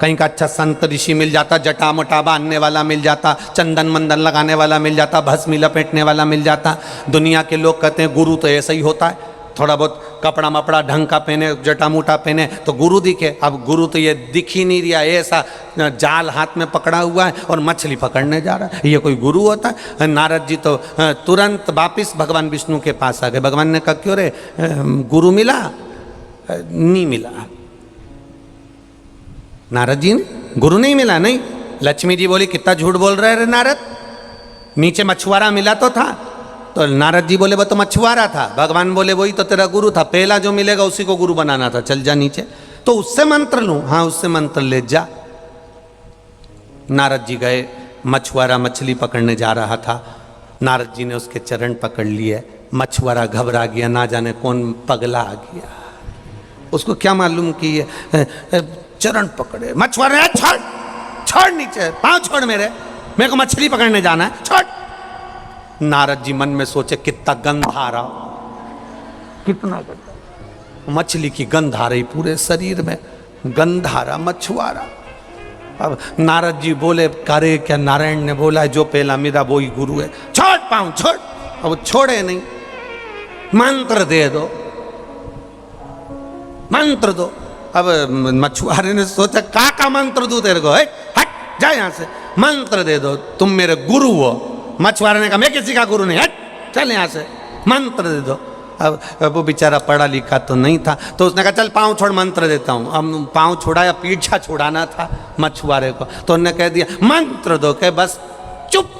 कहीं का अच्छा संत ऋषि मिल जाता, जटा मोटा बांधने वाला मिल जाता, चंदन मंदन लगाने वाला मिल जाता, भस्मी लपेटने वाला मिल जाता। दुनिया के लोग कहते हैं गुरु तो ऐसा ही होता है, थोड़ा बहुत कपड़ा मपड़ा ढंग का पहने, जटा मोटा पहने तो गुरु दिखे। अब गुरु तो ये दिख ही नहीं रहा, ऐसा जाल हाथ में पकड़ा हुआ है और मछली पकड़ने जा रहा है, ये कोई गुरु होता है? नारद जी तो तुरंत वापिस भगवान विष्णु के पास आ गए। भगवान ने कहा क्यों रे, गुरु मिला? नहीं मिला। नारद जी ने गुरु नहीं मिला? नहीं। लक्ष्मी जी बोली कितना झूठ बोल रहे रे नारद, नीचे मछुआरा मिला तो था। तो नारद जी बोले वो तो मछुआरा था। भगवान बोले वही तो तेरा गुरु था, पहला जो मिलेगा उसी को गुरु बनाना था, चल जा नीचे। तो उससे मंत्र लूं? हाँ उससे मंत्र ले जा। नारद जी गए, मछुआरा मछली पकड़ने जा रहा था, नारद जी ने उसके चरण पकड़ लिए, मछुआरा घबरा गया, ना जाने कौन पगला आ गया, उसको क्या मालूम कि ये चरण पकड़े। मछुआरा छोड़ छोड़, नीचे पांव छोड़, मेरे को मछली पकड़ने जाना है, छोड़। नारद जी मन में सोचे कितना गंध आ रहा, कितना गंध, मछली की गंध आ रही पूरे शरीर में, गंध आ रहा मछुआरा। अब नारद जी बोले करे क्या? नारायण ने बोला जो पहला मेरा वो ही गुरु है, छोड़ पाऊं छोड़। अब छोड़े नहीं, मंत्र दे दो, मंत्र दो। अब मछुआरे ने सोचा का मंत्र दूं तेरे को, हट जा यहां से, मंत्र दे दो, तुम मेरे गुरु हो। मछुआरे ने कहा मैं किसी का गुरु नहीं, हट चल यहां से, मंत्र दे दो। अब वो बेचारा पढ़ा लिखा तो नहीं था, तो उसने कहा चल पाँव छोड़, मंत्र देता हूँ। अब पाँव छोड़ाया, पीछा छुड़ाना था मछुआरे को, तो उन्होंने कह दिया मंत्र दो, कह बस चुप।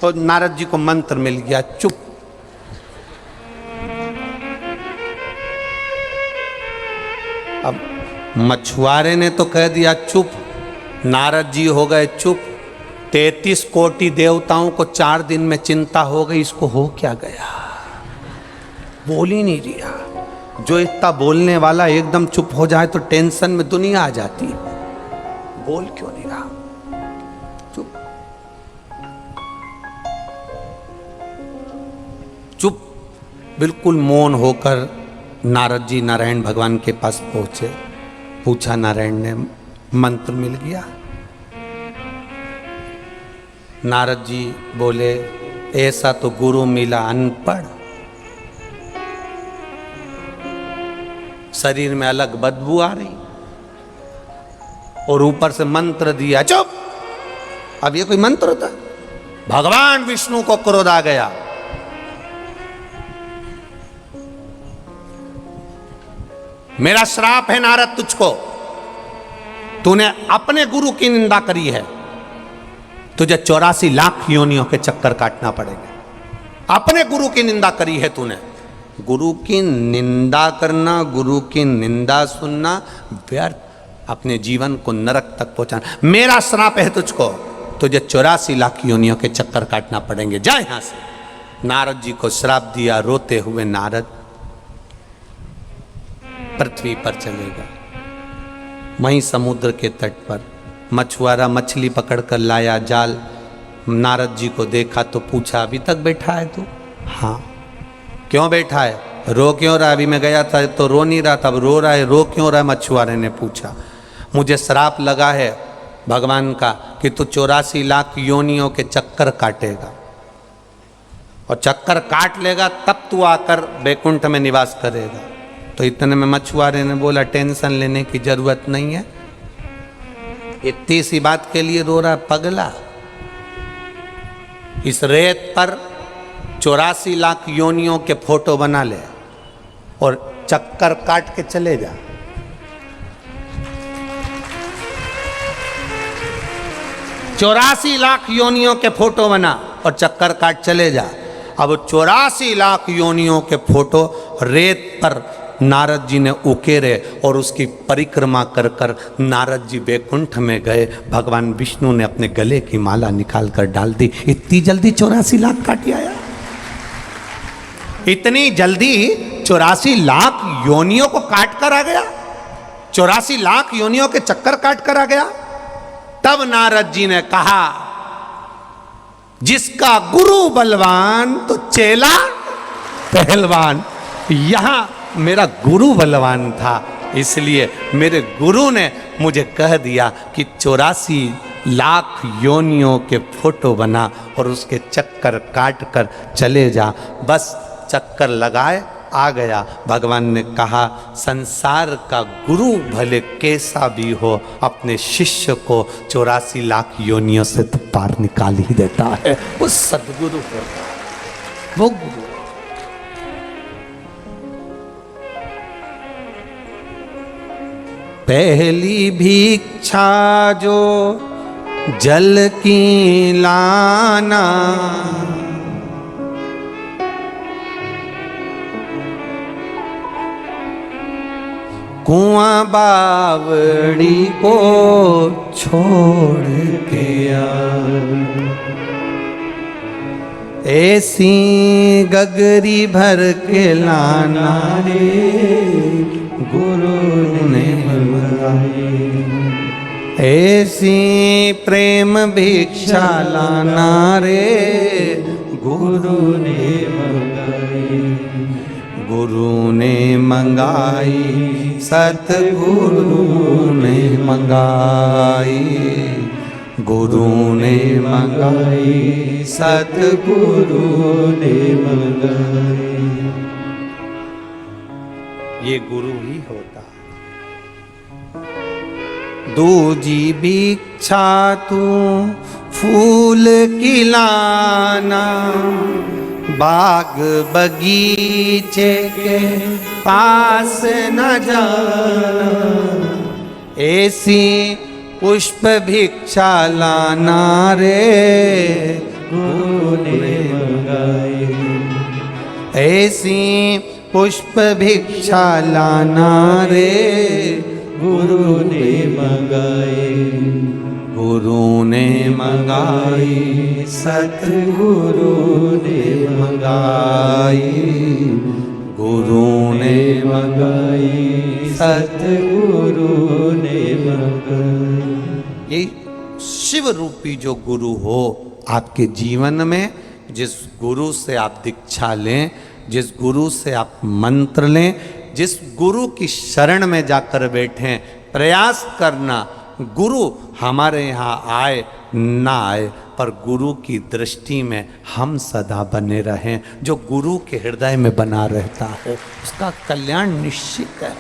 तो नारद जी को मंत्र मिल गया, चुप। अब मछुआरे ने तो कह दिया चुप, नारद जी हो गए चुप। 33 कोटि देवताओं को 4 दिन में चिंता हो गई, इसको हो क्या गया, बोल ही नहीं रहा। जो इतना बोलने वाला एकदम चुप हो जाए तो टेंशन में दुनिया आ जाती है, बोल क्यों नहीं रहा, चुप चुप। बिल्कुल मौन होकर नारद जी नारायण भगवान के पास पहुंचे, पूछा, नारायण ने मंत्र मिल गया? नारद जी बोले ऐसा तो गुरु मिला अनपढ़, शरीर में अलग बदबू आ रही और ऊपर से मंत्र दिया, चुप। अब ये कोई मंत्र होता? भगवान विष्णु को क्रोध आ गया, मेरा श्राप है नारद तुझको, तूने अपने गुरु की निंदा करी है, तुझे 84 लाख योनियों के चक्कर काटना पड़ेंगे। अपने गुरु की निंदा करी है तूने। गुरु की निंदा करना, गुरु की निंदा सुनना व्यर्थ, अपने जीवन को नरक तक पहुंचाना। मेरा श्राप है तुझको, तुझे 84 लाख योनियों के चक्कर काटना पड़ेंगे, जा यहां से। नारद जी को श्राप दिया। रोते हुए नारद पृथ्वी पर चले गए। वहीं समुद्र के तट पर मछुआरा मछली पकड़कर लाया जाल, नारद जी को देखा तो पूछा, अभी तक बैठा है तू? हाँ। क्यों बैठा है? रो क्यों रहा है? अभी मैं गया था तो रो नहीं रहा था, अब रो रहा है। रो क्यों रहा है? मछुआरे ने पूछा। मुझे श्राप लगा है भगवान का कि तू 84 लाख योनियों के चक्कर काटेगा, और चक्कर काट लेगा तब तू आकर बैकुंठ में निवास करेगा। तो इतने में मछुआरे ने बोला, टेंशन लेने की जरूरत नहीं है, इतनी सी बात के लिए रो रहा पगला। इस रेत पर 84 लाख योनियों के फोटो बना ले और चक्कर काट के चले जा। 84 लाख योनियों के फोटो बना और चक्कर काट चले जा। अब 84 लाख योनियों के फोटो रेत पर नारद जी ने उकेरे और उसकी परिक्रमा कर कर नारद जी बैकुंठ में गए। भगवान विष्णु ने अपने गले की माला निकाल कर डाल दी। इतनी जल्दी 84 लाख काट आया? इतनी जल्दी 84 लाख योनियों को काट कर आ गया? 84 लाख योनियों के चक्कर काट कर आ गया? तब नारद जी ने कहा, जिसका गुरु बलवान तो चेला पहलवान। यहां मेरा गुरु बलवान था, इसलिए मेरे गुरु ने मुझे कह दिया कि 84 लाख योनियों के फोटो बना और उसके चक्कर काट कर चले जा। बस चक्कर लगाए आ गया। भगवान ने कहा, संसार का गुरु भले कैसा भी हो, अपने शिष्य को 84 लाख योनियों से तो पार निकाल ही देता है। वो सदगुरु है, वो गुरु। पहली भिक्षा जो जल की लाना, कुआं बावड़ी को छोड़ के ऐसी गगरी भर के लाना रे गुरु ने मंगाई। ऐसी प्रेम भिक्षा लाना रे गुरु ने मंगाई। गुरु ने मंगाई, सतगुरु ने मंगाई। गुरु ने मंगाई, सतगुरु ने मंगाई। ये गुरु ही होता। दूजी भिक्षा तू फूल की लाना, बाग बगीचे के पास न जाना। ऐसी पुष्प भिक्षा लाना रे गुरु ने मंगाई। ऐसी पुष्प भिक्षा लाना रे गुरु ने मंगाई। गुरु ने मंगाई, सतगुरु ने मंगाई। गुरु ने मंगाई, सतगुरु ने मंगाई। ये शिव रूपी जो गुरु हो आपके जीवन में, जिस गुरु से आप दीक्षा लें, जिस गुरु से आप मंत्र लें, जिस गुरु की शरण में जाकर बैठें, प्रयास करना गुरु हमारे यहाँ आए ना आए, पर गुरु की दृष्टि में हम सदा बने रहें। जो गुरु के हृदय में बना रहता है उसका कल्याण निश्चित है।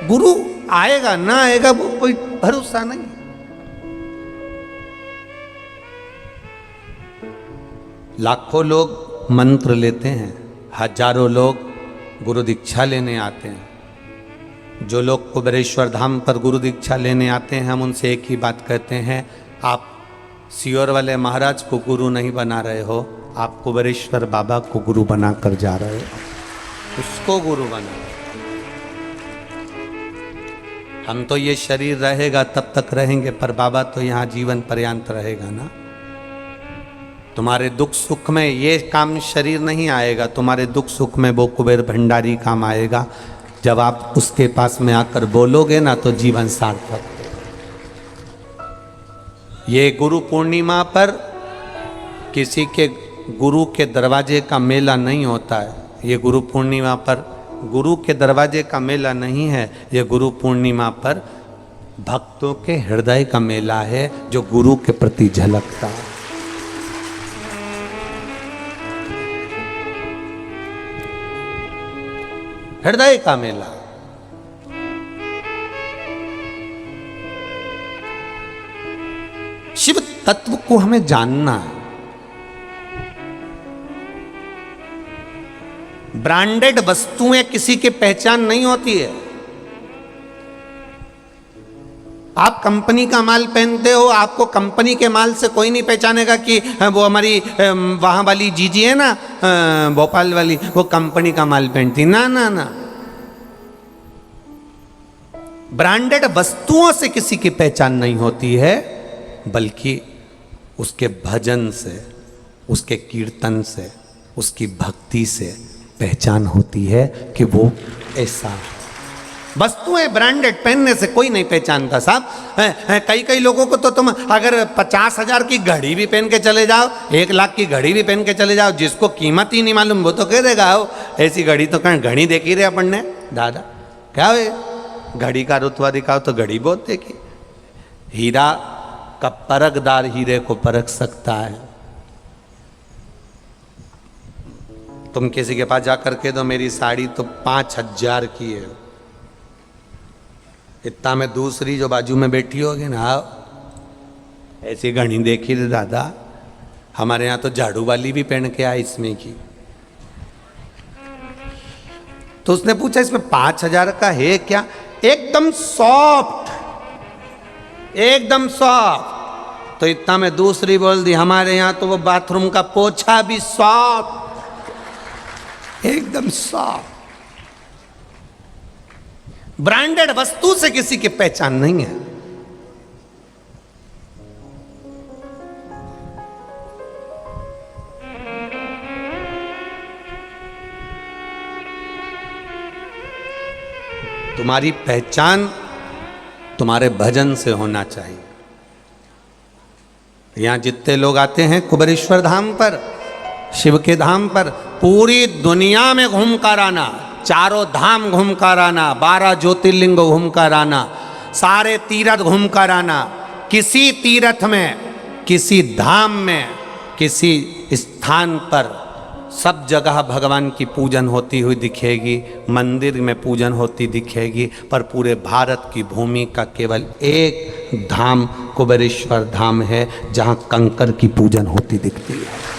गुरु आएगा ना आएगा वो कोई भरोसा नहीं। लाखों लोग मंत्र लेते हैं, हजारों लोग गुरु दीक्षा लेने आते हैं। जो लोग कुबेरेश्वर धाम पर गुरु दीक्षा लेने आते हैं, हम उनसे एक ही बात कहते हैं, आप सियोर वाले महाराज को गुरु नहीं बना रहे हो, आप कुबेरेश्वर बाबा को गुरु बना कर जा रहे हो। उसको गुरु बना। हम तो ये शरीर रहेगा तब तक रहेंगे, पर बाबा तो यहाँ जीवन पर्यंत रहेगा ना। तुम्हारे दुख सुख में ये काम शरीर नहीं आएगा, तुम्हारे दुख सुख में वो कुबेर भंडारी काम आएगा। जब आप उसके पास में आकर बोलोगे ना तो जीवन सार्थक। ये गुरु पूर्णिमा पर किसी के गुरु के दरवाजे का मेला नहीं होता है। ये गुरु पूर्णिमा पर गुरु के दरवाजे का मेला नहीं है, ये गुरु पूर्णिमा पर भक्तों के हृदय का मेला है जो गुरु के प्रति झलकता है। हृदय का मेला। शिव तत्व को हमें जानना है। ब्रांडेड वस्तुएं किसी की पहचान नहीं होती है। आप कंपनी का माल पहनते हो, आपको कंपनी के माल से कोई नहीं पहचानेगा कि वो हमारी वहां वाली जीजी है ना, भोपाल वाली, वो कंपनी का माल पहनती। ना ना ना, ब्रांडेड वस्तुओं से किसी की पहचान नहीं होती है, बल्कि उसके भजन से, उसके कीर्तन से, उसकी भक्ति से पहचान होती है कि वो ऐसा है। वस्तुएं ब्रांडेड पहनने से कोई नहीं पहचानता साहब। कई लोगों को तो तुम अगर 50,000 की घड़ी भी पहन के चले जाओ, 1 लाख की घड़ी भी पहन के चले जाओ, जिसको कीमत ही नहीं मालूम वो तो कह देगा हो ऐसी घड़ी तो कहीं घड़ी देखी रहे अपन ने दादा, क्या हो घड़ी का रुतबा दिखाओ तो घड़ी बहुत देखी। हीरा का परखदार हीरे को परख सकता है। तुम किसी के पास जाकर के दो मेरी साड़ी तो 5,000 की है, इतना में दूसरी जो बाजू में बैठी होगी ना, ऐसी घड़ी देखी रे दादा, हमारे यहाँ तो झाड़ू वाली भी पहन के आई इसमें की। तो उसने पूछा इसमें 5,000 का है क्या? एकदम सॉफ्ट, एकदम सॉफ्ट। तो इतना में दूसरी बोल दी हमारे यहाँ तो वो बाथरूम का पोछा भी सॉफ्ट, एकदम सॉफ्ट। ब्रांडेड वस्तु से किसी की पहचान नहीं है। तुम्हारी पहचान तुम्हारे भजन से होना चाहिए। यहां जितने लोग आते हैं कुबेरेश्वर धाम पर, शिव के धाम पर, पूरी दुनिया में घूम कर आना, चारों धाम घूम कर आना, 12 ज्योतिर्लिंग घूम कर आना, सारे तीर्थ घूम कर आना, किसी तीर्थ में, किसी धाम में, किसी स्थान पर सब जगह भगवान की पूजन होती हुई दिखेगी, मंदिर में पूजन होती दिखेगी, पर पूरे भारत की भूमि का केवल एक धाम कुबेरेश्वर धाम है जहाँ कंकर की पूजन होती दिखती है।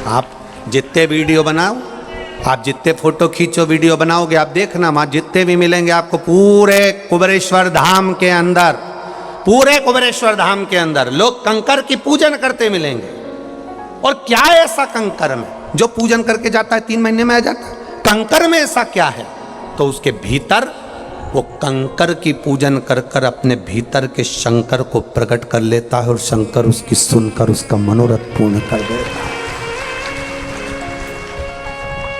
आप जितने वीडियो बनाओ, आप जितने फोटो खींचो, वीडियो बनाओगे, आप देखना वहाँ जितने भी मिलेंगे आपको पूरे कुबेरेश्वर धाम के अंदर, पूरे कुबेरेश्वर धाम के अंदर लोग कंकर की पूजन करते मिलेंगे। और क्या है ऐसा कंकर में जो पूजन करके जाता है 3 महीने में आ जाता है? कंकर में ऐसा क्या है? तो उसके भीतर वो कंकर की पूजन कर कर अपने भीतर के शंकर को प्रकट कर लेता है और शंकर उसकी सुनकर उसका मनोरथ पूर्ण कर देता है।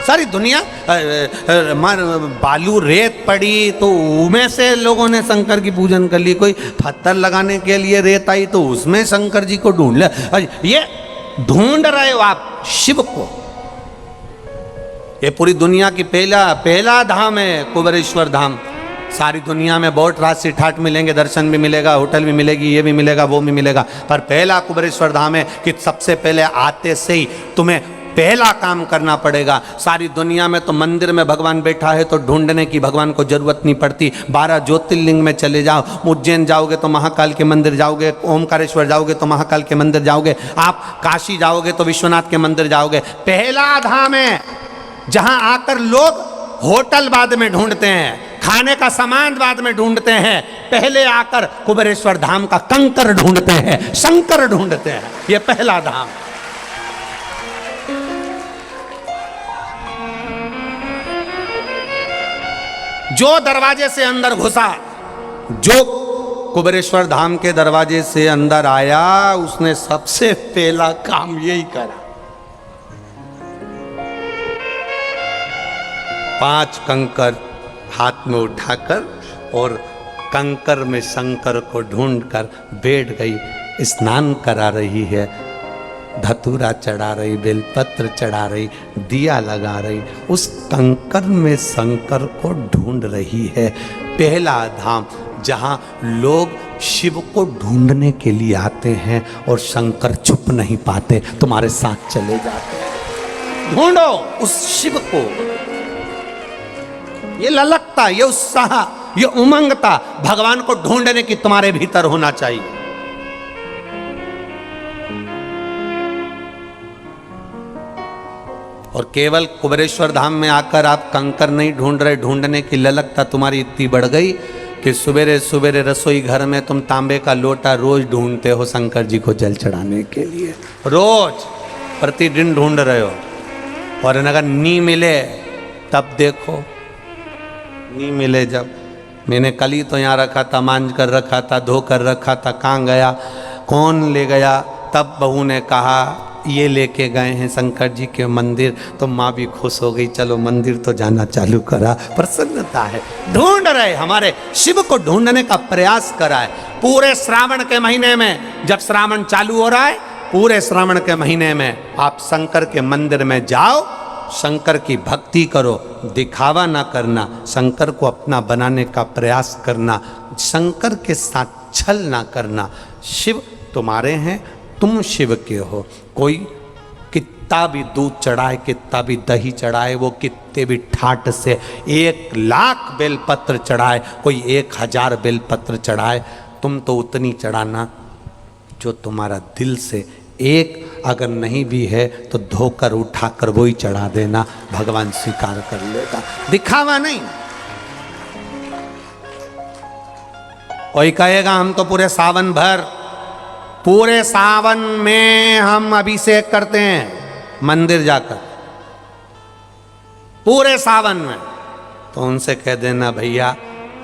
सारी दुनिया बालू रेत पड़ी तो उनमें से लोगों ने शंकर की पूजन कर ली, कोई पत्थर लगाने के लिए रेत आई तो उसमें शंकर जी को ढूंढ लिया। ये ढूंढ रहे हो आप शिव को। ये पूरी दुनिया की पहला धाम है कुबेरेश्वर धाम। सारी दुनिया में बहुत राशि ठाट मिलेंगे, दर्शन भी मिलेगा, होटल भी मिलेगी, ये भी मिलेगा, वो भी मिलेगा, पर पहला कुबेरेश्वर धाम है कि सबसे पहले आते से ही तुम्हें पहला काम करना पड़ेगा। सारी दुनिया में तो मंदिर में भगवान बैठा है तो ढूंढने की भगवान को जरूरत नहीं पड़ती। 12 ज्योतिर्लिंग में चले जाओ, उज्जैन जाओगे तो महाकाल के मंदिर जाओगे, ओमकारेश्वर जाओगे तो महाकाल के मंदिर जाओगे, आप काशी जाओगे तो विश्वनाथ के मंदिर जाओगे। पहला धाम है जहां आकर लोग होटल बाद में ढूंढते हैं, खाने का सामान बाद में ढूंढते हैं, पहले आकर कुबेरेश्वर धाम का कंकर ढूंढते हैं, शंकर ढूंढते हैं। यह पहला धाम। जो दरवाजे से अंदर घुसा, जो कुबेरेश्वर धाम के दरवाजे से अंदर आया, उसने सबसे पहला काम यही करा। 5 कंकर हाथ में उठाकर और कंकर में शंकर को ढूंढकर बैठ गई, स्नान करा रही है, धतूरा चढ़ा रही, बेलपत्र चढ़ा रही, दिया लगा रही, उस कंकर में शंकर को ढूंढ रही है। पहला धाम जहाँ लोग शिव को ढूंढने के लिए आते हैं और शंकर छुप नहीं पाते, तुम्हारे साथ चले जाते हैं। ढूंढो उस शिव को। ये ललकता, ये उत्साह, ये उमंगता भगवान को ढूंढने की तुम्हारे भीतर होना चाहिए। और केवल कुबेरेश्वर धाम में आकर आप कंकर नहीं ढूंढ रहे, ढूंढने की ललकता तुम्हारी इतनी बढ़ गई कि सवेरे सवेरे रसोई घर में तुम तांबे का लोटा रोज ढूंढते हो शंकर जी को जल चढ़ाने के लिए। रोज प्रतिदिन ढूंढ रहे हो, और अगर नहीं मिले तब देखो, नहीं मिले जब, मैंने कल ही तो यहाँ रखा था, मांझ कर रखा था, धो कर रखा था, कहाँ गया, कौन ले गया। तब बहू ने कहा ये लेके गए हैं शंकर जी के मंदिर, तो माँ भी खुश हो गई, चलो मंदिर तो जाना चालू करा। प्रसन्नता है, ढूंढ रहे, हमारे शिव को ढूंढने का प्रयास करा है। पूरे श्रावण के महीने में, जब श्रावण चालू हो रहा है, पूरे श्रावण के महीने में आप शंकर के मंदिर में जाओ, शंकर की भक्ति करो, दिखावा ना करना, शंकर को अपना बनाने का प्रयास करना, शंकर के साथ छल ना करना। शिव तुम्हारे हैं, तुम शिव के हो। कोई कितना भी दूध चढ़ाए, कितना भी दही चढ़ाए, वो कितने भी ठाट से 1,00,000 बेलपत्र चढ़ाए, कोई 1,000 बेलपत्र चढ़ाए, तुम तो उतनी चढ़ाना जो तुम्हारा दिल से। एक अगर नहीं भी है तो धोकर उठाकर वही चढ़ा देना, भगवान स्वीकार कर लेगा। दिखावा नहीं। कोई कहेगा हम तो पूरे सावन भर, पूरे सावन में हम अभिषेक करते हैं मंदिर जाकर, पूरे सावन में। तो उनसे कह देना भैया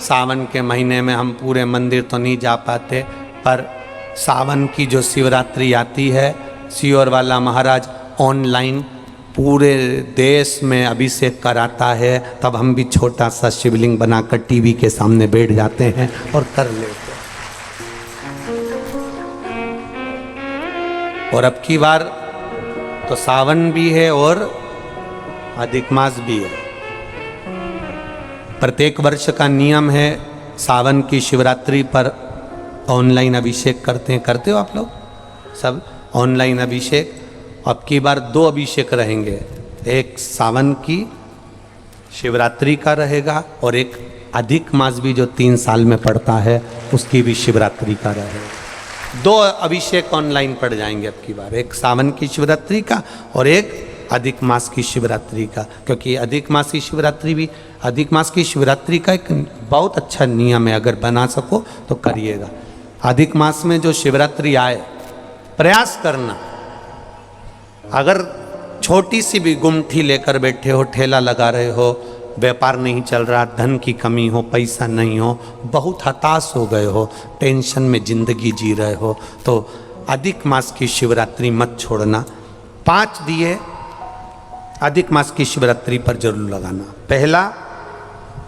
सावन के महीने में हम पूरे मंदिर तो नहीं जा पाते, पर सावन की जो शिवरात्रि आती है, सियोर वाला महाराज ऑनलाइन पूरे देश में अभिषेक कराता है, तब हम भी छोटा सा शिवलिंग बनाकर टीवी के सामने बैठ जाते हैं और कर लेते हैं। और अब की बार तो सावन भी है और अधिक मास भी है। प्रत्येक वर्ष का नियम है, सावन की शिवरात्रि पर ऑनलाइन अभिषेक करते हैं। करते हो आप लोग सब ऑनलाइन अभिषेक? अब की बार 2 अभिषेक रहेंगे, एक सावन की शिवरात्रि का रहेगा और एक अधिक मास भी जो 3 साल में पड़ता है उसकी भी शिवरात्रि का रहेगा। 2 अभिषेक ऑनलाइन पड़ जाएंगे अब की बार, एक सावन की शिवरात्रि का और एक अधिक मास की शिवरात्रि का। क्योंकि अधिक मास की शिवरात्रि भी, अधिक मास की शिवरात्रि का एक बहुत अच्छा नियम है, अगर बना सको तो करिएगा। अधिक मास में जो शिवरात्रि आए, प्रयास करना, अगर छोटी सी भी गुमठी लेकर बैठे हो, ठेला लगा रहे हो, व्यापार नहीं चल रहा, धन की कमी हो, पैसा नहीं हो, बहुत हताश हो गए हो, टेंशन में जिंदगी जी रहे हो, तो अधिक मास की शिवरात्रि मत छोड़ना। 5 दिए अधिक मास की शिवरात्रि पर जरूर लगाना। पहला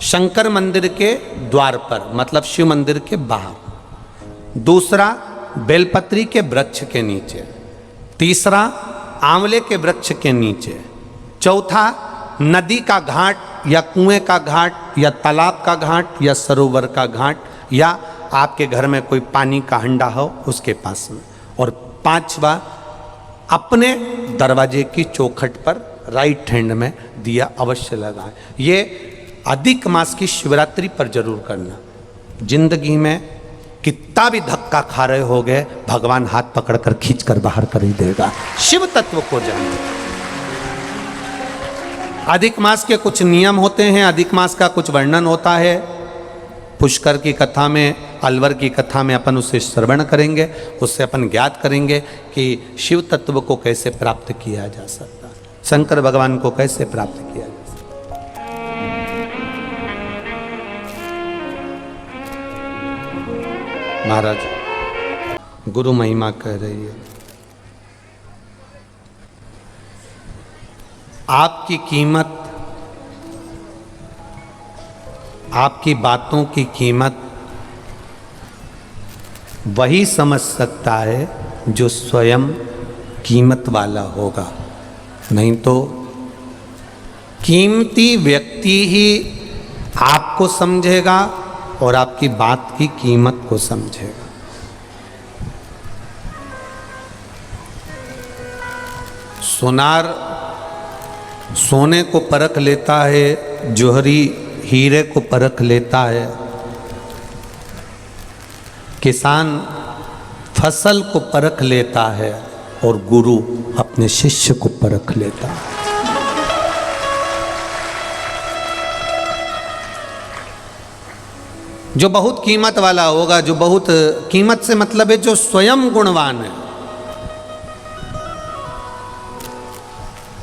शंकर मंदिर के द्वार पर, मतलब शिव मंदिर के बाहर। दूसरा बेलपत्री के वृक्ष के नीचे। तीसरा आंवले के वृक्ष के नीचे। चौथा नदी का घाट या कुएं का घाट या तालाब का घाट या सरोवर का घाट, या आपके घर में कोई पानी का हंडा हो उसके पास में। और 5वां अपने दरवाजे की चौखट पर राइट हैंड में दिया अवश्य लगाएं। ये अधिक मास की शिवरात्रि पर जरूर करना। जिंदगी में कितना भी धक्का खा रहे हो गए, भगवान हाथ पकड़कर खींचकर बाहर कर ही देगा। शिव तत्व को जानिए। अधिक मास के कुछ नियम होते हैं, अधिक मास का कुछ वर्णन होता है। पुष्कर की कथा में, अलवर की कथा में अपन उसे श्रवण करेंगे, उससे अपन ज्ञात करेंगे कि शिव तत्व को कैसे प्राप्त किया जा सकता है, शंकर भगवान को कैसे प्राप्त किया जा सकता। महाराज गुरु महिमा कह रही है, आपकी कीमत, आपकी बातों की कीमत वही समझ सकता है जो स्वयं कीमत वाला होगा, नहीं तो कीमती व्यक्ति ही आपको समझेगा और आपकी बात की कीमत को समझेगा। सोनार सोने को परख लेता है, जौहरी हीरे को परख लेता है, किसान फसल को परख लेता है और गुरु अपने शिष्य को परख लेता है। जो बहुत कीमत वाला होगा, जो बहुत कीमत से मतलब है जो स्वयं गुणवान है,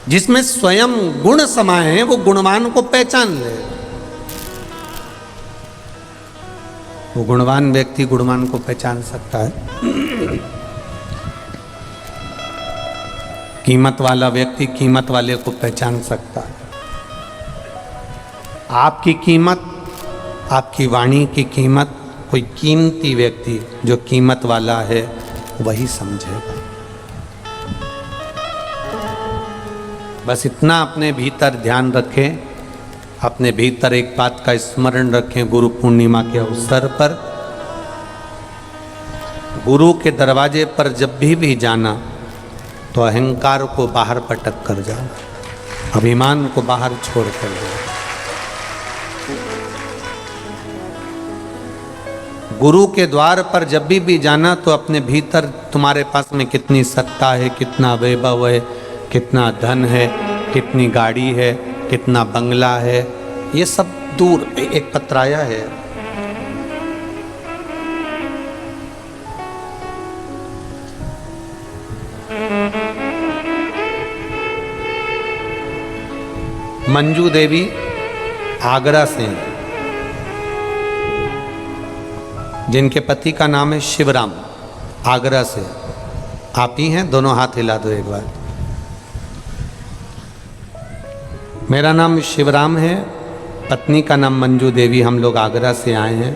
जिसमें स्वयं गुण समाये हैं, वो गुणवान को पहचान ले। वो गुणवान व्यक्ति गुणवान को पहचान सकता है। कीमत वाला व्यक्ति कीमत वाले को पहचान सकता है। आपकी कीमत, आपकी वाणी की कीमत कोई कीमती व्यक्ति जो कीमत वाला है वही समझेगा। बस इतना अपने भीतर ध्यान रखें, अपने भीतर एक बात का स्मरण रखें। गुरु पूर्णिमा के अवसर पर गुरु के दरवाजे पर जब भी जाना तो अहंकार को बाहर पटक कर जाना, अभिमान को बाहर छोड़ कर जाना। गुरु के द्वार पर जब भी जाना तो अपने भीतर तुम्हारे पास में कितनी सत्ता है, कितना वैभव है, कितना धन है, कितनी गाड़ी है, कितना बंगला है, ये सब दूर एक पत्राया है। मंजू देवी आगरा से, जिनके पति का नाम है शिवराम, आगरा से। आप ही हैं? दोनों हाथ हिला दो एक बार। मेरा नाम शिवराम है, पत्नी का नाम मंजू देवी। हम लोग आगरा से आए हैं।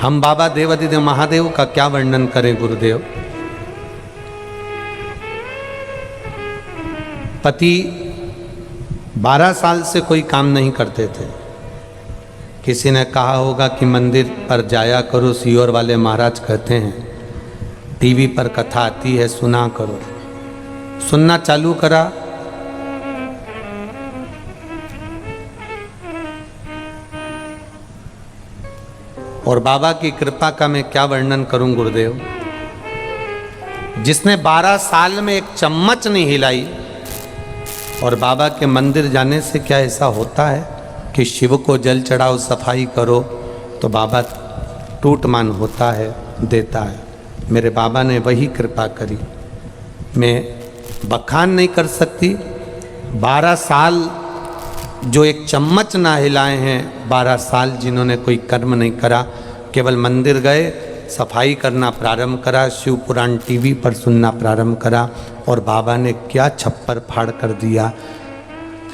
हम बाबा देवाधिदेव महादेव का क्या वर्णन करें गुरुदेव। पति 12 साल से कोई काम नहीं करते थे। किसी ने कहा होगा कि मंदिर पर जाया करो, सियोर वाले महाराज कहते हैं, टीवी पर कथा आती है सुना करो। सुनना चालू करा, और बाबा की कृपा का मैं क्या वर्णन करूं गुरुदेव। जिसने 12 साल में एक चम्मच नहीं हिलाई, और बाबा के मंदिर जाने से क्या ऐसा होता है कि शिव को जल चढ़ाओ, सफाई करो तो बाबा टूटमान होता है, देता है। मेरे बाबा ने वही कृपा करी। मैं बखान नहीं कर सकती। 12 साल जो एक चम्मच ना हिलाए हैं, 12 साल जिन्होंने कोई कर्म नहीं करा, केवल मंदिर गए, सफाई करना प्रारंभ करा, शिव पुराण टीवी पर सुनना प्रारंभ करा, और बाबा ने क्या छप्पर फाड़ कर दिया।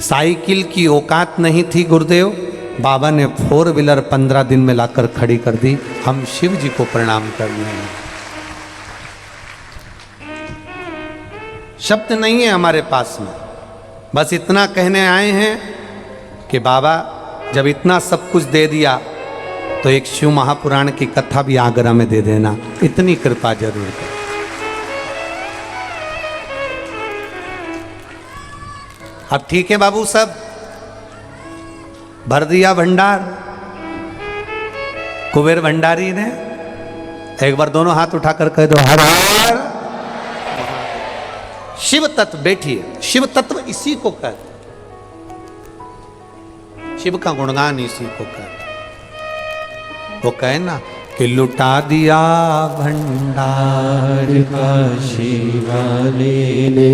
साइकिल की औकात नहीं थी गुरुदेव, बाबा ने 4 व्हीलर 15 दिन में लाकर खड़ी कर दी। हम शिव जी को प्रणाम करने हैं। शब्द नहीं है हमारे पास में, बस इतना कहने आए हैं कि बाबा जब इतना सब कुछ दे दिया तो एक शिव महापुराण की कथा भी आगरा में दे देना, इतनी कृपा जरूर कर। अब ठीक है बाबू, सब भर दिया भंडार कुबेर भंडारी ने। एक बार दोनों हाथ उठाकर कह दो हर हर। शिव तत्व बैठिए, शिव तत्व इसी को कहते, शिव का गुणगान इसी को कहते। वो कहे ना कि लुटा दिया भंडार का शिवाले ने,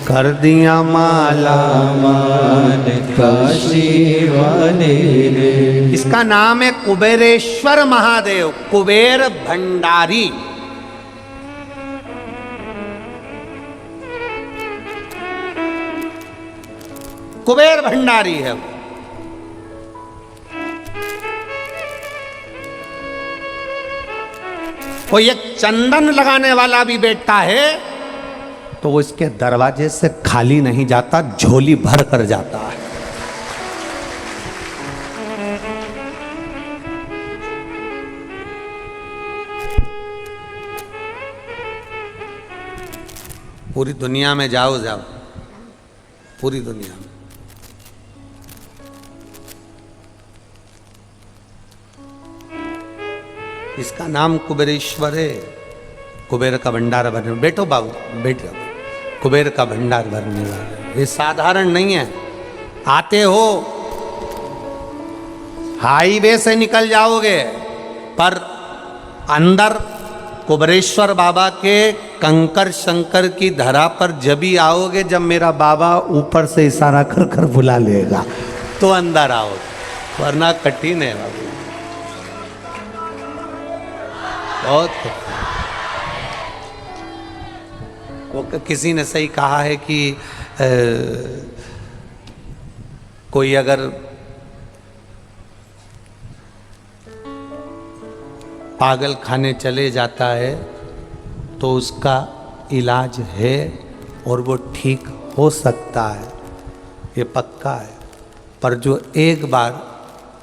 कर दिया माला मान का शिवाले ने। इसका नाम है कुबेरेश्वर महादेव, कुबेर भंडारी। कुबेर भंडारी है वो। कोई एक चंदन लगाने वाला भी बैठता है तो वो इसके दरवाजे से खाली नहीं जाता, झोली भर कर जाता है। पूरी दुनिया में जाओ, पूरी दुनिया में इसका नाम कुबेरेश्वर है। कुबेर का भंडार भरने, बैठो बाबू बैठो, कुबेर का भंडार भरने वाला। ये साधारण नहीं है। आते हो हाईवे से निकल जाओगे, पर अंदर कुबेरेश्वर बाबा के कंकर शंकर की धरा पर जब भी आओगे, जब मेरा बाबा ऊपर से इशारा कर कर बुला लेगा तो अंदर आओ, वरना कठिन है बाबू, बहुत। वो किसी ने सही कहा है कि कोई अगर पागल खाने चले जाता है तो उसका इलाज है और वो ठीक हो सकता है, ये पक्का है। पर जो एक बार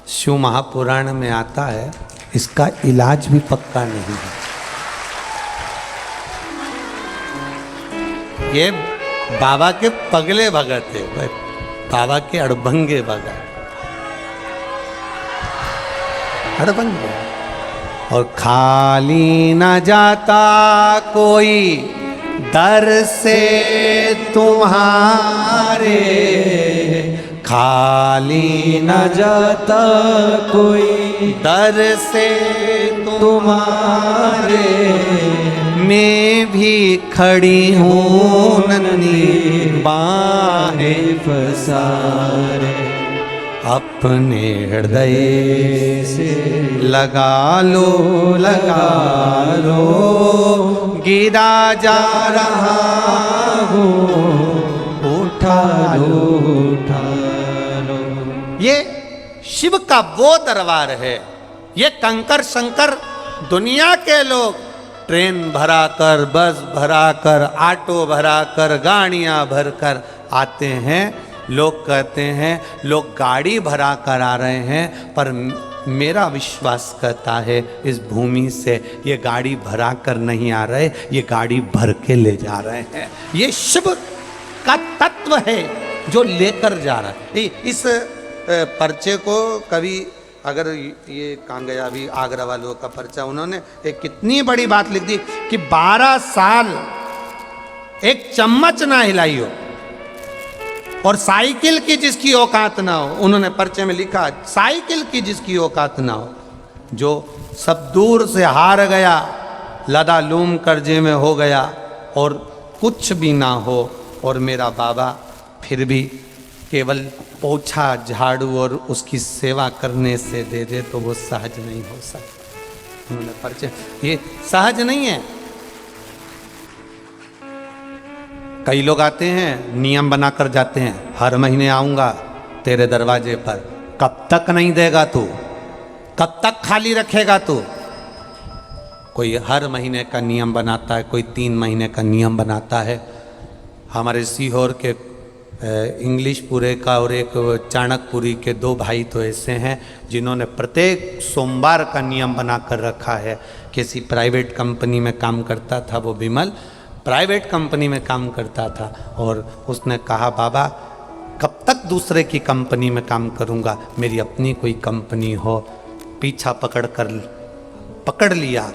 शिव महापुराण में आता है, इसका इलाज भी पक्का नहीं है। ये बाबा के पगले भगत है, बाबा के अड़भंगे भगत, अड़भंगे। और खाली न जाता कोई दर से तुम्हारे, खाली न जाता कोई दर से तुम्हारे, मैं भी खड़ी हूँ नन्ही बाहें पसारे, अपने हृदय से लगा लो गिरा जा रहा हूँ, उठा लो। ये शिव का वो दरबार है। ये कंकर शंकर दुनिया के लोग ट्रेन भरा कर, बस भरा कर, ऑटो भरा कर, गाड़ियाँ भर कर आते हैं। लोग कहते हैं लोग गाड़ी भरा कर आ रहे हैं, पर मेरा विश्वास कहता है इस भूमि से ये गाड़ी भरा कर नहीं आ रहे, ये गाड़ी भर के ले जा रहे हैं। ये शिव का तत्व है जो लेकर जा रहा है। इस पर्चे को कभी अगर ये कहाँ गया अभी आगरा वालों का पर्चा, उन्होंने एक कितनी बड़ी बात लिख दी कि 12 साल एक चम्मच ना हिलाई हो और साइकिल की जिसकी औकात ना हो। उन्होंने पर्चे में लिखा साइकिल की जिसकी औकात ना हो, जो सब दूर से हार गया, लदा लूम कर्जे में हो गया और कुछ भी ना हो, और मेरा बाबा फिर भी केवल पोछा झाड़ू और उसकी सेवा करने से दे दे तो वो सहज नहीं हो सकता। उन्होंने पर्चे, ये सहज नहीं है। कई लोग आते हैं नियम बनाकर जाते हैं, हर महीने आऊँगा तेरे दरवाजे पर। कब तक नहीं देगा तू, कब तक खाली रखेगा तू? कोई हर महीने का नियम बनाता है, कोई 3 महीने का नियम बनाता है। हमारे सीहोर के इंग्लिशपुरे का और एक चाणकपुरी के 2 भाई तो ऐसे हैं जिन्होंने प्रत्येक सोमवार का नियम बना कर रखा है। किसी प्राइवेट कंपनी में काम करता था वो विमल, प्राइवेट कंपनी में काम करता था, और उसने कहा बाबा कब तक दूसरे की कंपनी में काम करूंगा, मेरी अपनी कोई कंपनी हो। पीछा पकड़ लिया।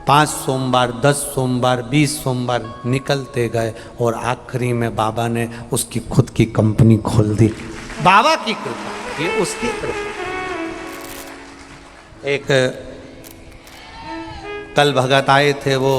5 सोमवार, 10 सोमवार, 20 सोमवार निकलते गए और आखिरी में बाबा ने उसकी खुद की कंपनी खोल दी। बाबा की कृपा, ये उसकी कृपा। एक कल भगत आए थे, वो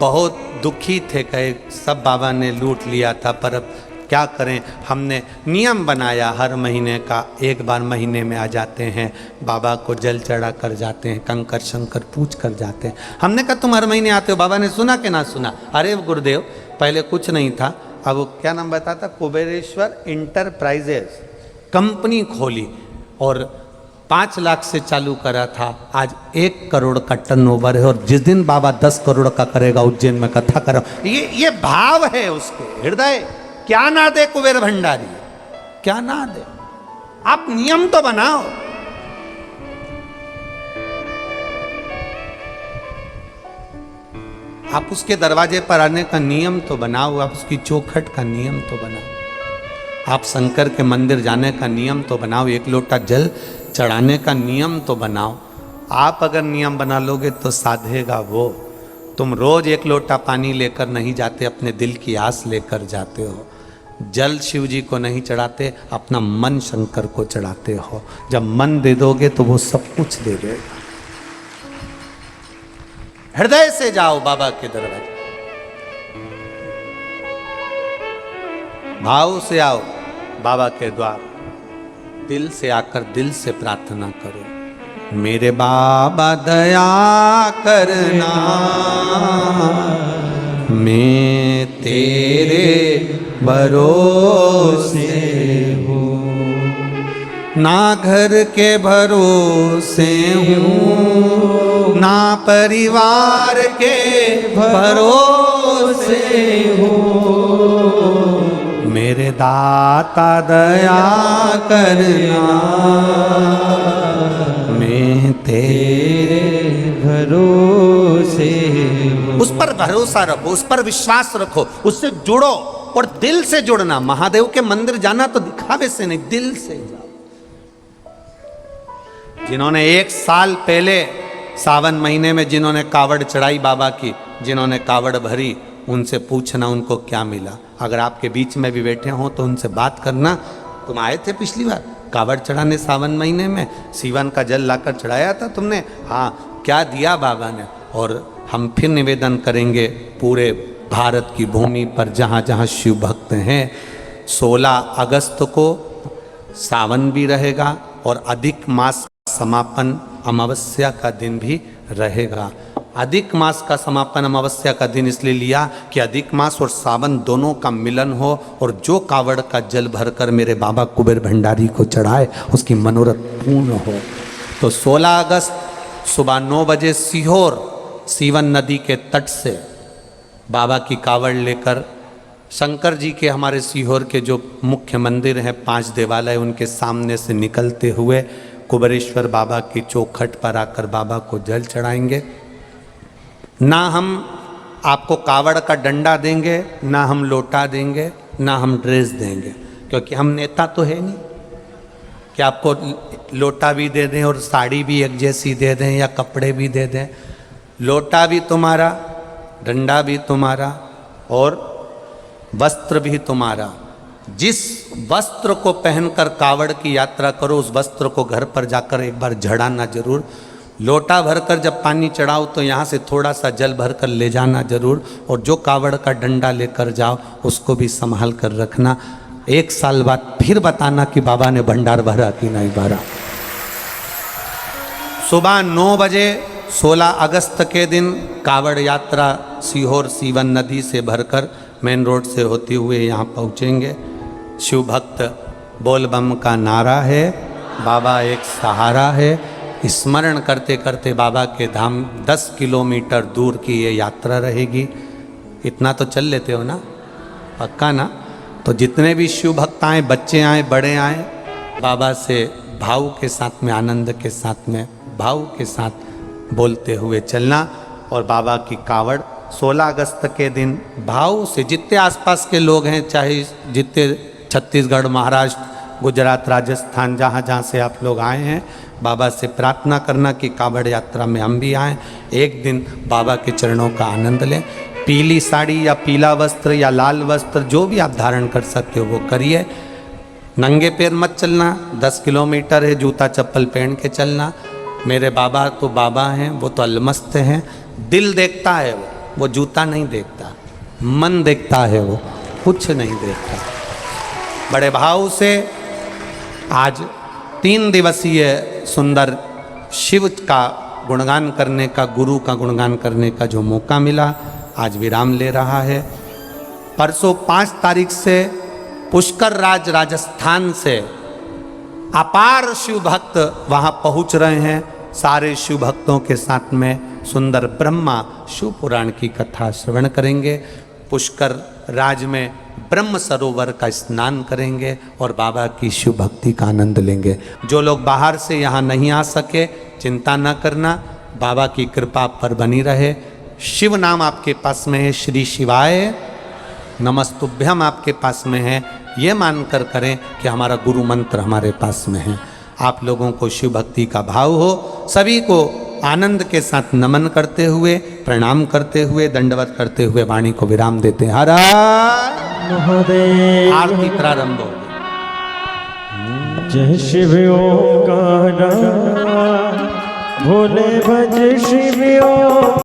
बहुत दुखी थे, कहे सब बाबा ने लूट लिया था, पर अब क्या करें। हमने नियम बनाया हर महीने का, एक बार महीने में आ जाते हैं, बाबा को जल चढ़ा कर जाते हैं, कंकर शंकर पूछ कर जाते हैं। हमने कहा तुम हर महीने आते हो, बाबा ने सुना कि ना सुना? अरे गुरुदेव पहले कुछ नहीं था, अब वो क्या नाम बताता, कुबेरेश्वर इंटरप्राइजेस कंपनी खोली, और 5 लाख से चालू करा था, आज 1 करोड़ का टर्नओवर है। और जिस दिन बाबा 10 करोड़ का करेगा, उज्जैन में कथा करो। ये भाव है उसके हृदय। क्या ना दे कुबेर भंडारी, क्या ना दे। आप नियम तो बनाओ। आप उसके दरवाजे पर आने का नियम तो बनाओ, आप उसकी चौखट का नियम तो बनाओ, आप शंकर के मंदिर जाने का नियम तो बनाओ, 1 लोटा जल चढ़ाने का नियम तो बनाओ। आप अगर नियम बना लोगे तो साधेगा वो। तुम रोज 1 लोटा पानी लेकर नहीं जाते, अपने दिल की आस लेकर जाते हो। जल शिव जी को नहीं चढ़ाते, अपना मन शंकर को चढ़ाते हो। जब मन दे दोगे तो वो सब कुछ दे देगा। हृदय से जाओ बाबा के दरवाजे, भाव से आओ बाबा के द्वार, दिल से आकर दिल से प्रार्थना करो। मेरे बाबा दया करना, मैं तेरे भरोसे हूँ, ना घर के भरोसे हूँ, ना परिवार के भरोसे हूँ। मेरे दाता दया करना, मैं तेरे भरोसे हूँ। उस पर भरोसा रखो, उस पर विश्वास रखो, उससे जुड़ो और दिल से जुड़ना। महादेव के मंदिर जाना तो दिखावे से नहीं, दिल से जाओ। जिन्होंने 1 साल पहले सावन महीने में जिन्होंने कावड़ चढ़ाई बाबा की, जिन्होंने कावड़ भरी, उनसे पूछना उनको क्या मिला। अगर आपके बीच में भी बैठे हों तो उनसे बात करना, तुम आए थे पिछली बार कावड़ चढ़ाने सावन महीने में, सीवन का जल लाकर चढ़ाया था तुमने, हाँ क्या दिया बाबा ने। और हम फिर निवेदन करेंगे पूरे भारत की भूमि पर जहाँ जहाँ शिव भक्त हैं, 16 अगस्त को सावन भी रहेगा और अधिक मास समापन अमावस्या का दिन भी रहेगा। अधिक मास का समापन अमावस्या का दिन इसलिए लिया कि अधिक मास और सावन दोनों का मिलन हो, और जो कावड़ का जल भरकर मेरे बाबा कुबेर भंडारी को चढ़ाए उसकी मनोरथ पूर्ण हो। तो 16 अगस्त सुबह 9 बजे सीहोर सीवन नदी के तट से बाबा की कावड़ लेकर शंकर जी के, हमारे सीहोर के जो मुख्य मंदिर हैं 5 देवालय, उनके सामने से निकलते हुए कुबेरेश्वर बाबा की चौखट पर आकर बाबा को जल चढ़ाएंगे। ना हम आपको कावड़ का डंडा देंगे, ना हम लोटा देंगे, ना हम ड्रेस देंगे, क्योंकि हम नेता तो है नहीं कि आपको लोटा भी दे दें और साड़ी भी एक जैसी दे दें या कपड़े भी दे दें। लोटा भी तुम्हारा, डंडा भी तुम्हारा और वस्त्र भी तुम्हारा। जिस वस्त्र को पहनकर कावड़ की यात्रा करो, उस वस्त्र को घर पर जाकर एक बार झड़ाना जरूर। लोटा भरकर जब पानी चढ़ाओ तो यहाँ से थोड़ा सा जल भरकर ले जाना जरूर, और जो कावड़ का डंडा लेकर जाओ उसको भी संभाल कर रखना। 1 साल बाद फिर बताना कि बाबा ने भंडार भरा कि नहीं भरा। सुबह 9 बजे 16 अगस्त के दिन कावड़ यात्रा सीहोर सीवन नदी से भरकर मेन रोड से होते हुए यहाँ पहुँचेंगे। शिव भक्त बोल बम का नारा है, बाबा एक सहारा है। स्मरण करते करते बाबा के धाम 10 किलोमीटर दूर की ये यात्रा रहेगी। इतना तो चल लेते हो ना, पक्का ना? तो जितने भी शिव भक्त आए, बच्चे आए, बड़े आए, बाबा से भाव के साथ में, आनंद के साथ में, भाव के साथ बोलते हुए चलना। और बाबा की कावड़ 16 अगस्त के दिन भाव से, जितने आसपास के लोग हैं, चाहे जितने छत्तीसगढ़, महाराष्ट्र, गुजरात, राजस्थान, जहाँ जहाँ से आप लोग आए हैं, बाबा से प्रार्थना करना कि कावड़ यात्रा में हम भी आएँ, एक दिन बाबा के चरणों का आनंद लें। पीली साड़ी या पीला वस्त्र या लाल वस्त्र जो भी आप धारण कर सकते हो वो करिए। नंगे पैर मत चलना, 10 किलोमीटर है, जूता चप्पल पहन के चलना। मेरे बाबा तो बाबा हैं, वो तो अलमस्त हैं। दिल देखता है वो जूता नहीं देखता, मन देखता है, वो कुछ नहीं देखता। बड़े भाव से आज 3 दिवसीय सुंदर शिव का गुणगान करने का, गुरु का गुणगान करने का जो मौका मिला, आज विराम ले रहा है। परसों 5 तारीख से पुष्कर राज राजस्थान से अपार शिव भक्त वहाँ पहुँच रहे हैं। सारे शिव भक्तों के साथ में सुंदर ब्रह्मा शिव पुराण की कथा श्रवण करेंगे। पुष्कर राज में ब्रह्म सरोवर का स्नान करेंगे और बाबा की शिव भक्ति का आनंद लेंगे। जो लोग बाहर से यहाँ नहीं आ सके, चिंता न करना, बाबा की कृपा पर बनी रहे। शिव नाम आपके पास में है, श्री शिवाय नमस्तुभ्यम आपके पास में है, ये मानकर करें कि हमारा गुरु मंत्र हमारे पास में है। आप लोगों को शिव भक्ति का भाव हो। सभी को आनंद के साथ नमन करते हुए, प्रणाम करते हुए, दंडवत करते हुए वाणी को विराम देते हैं। हर हर महादेव। आरती प्रारंभ हो। जय शिव ओंकार, भोले भज शिव ओंकार।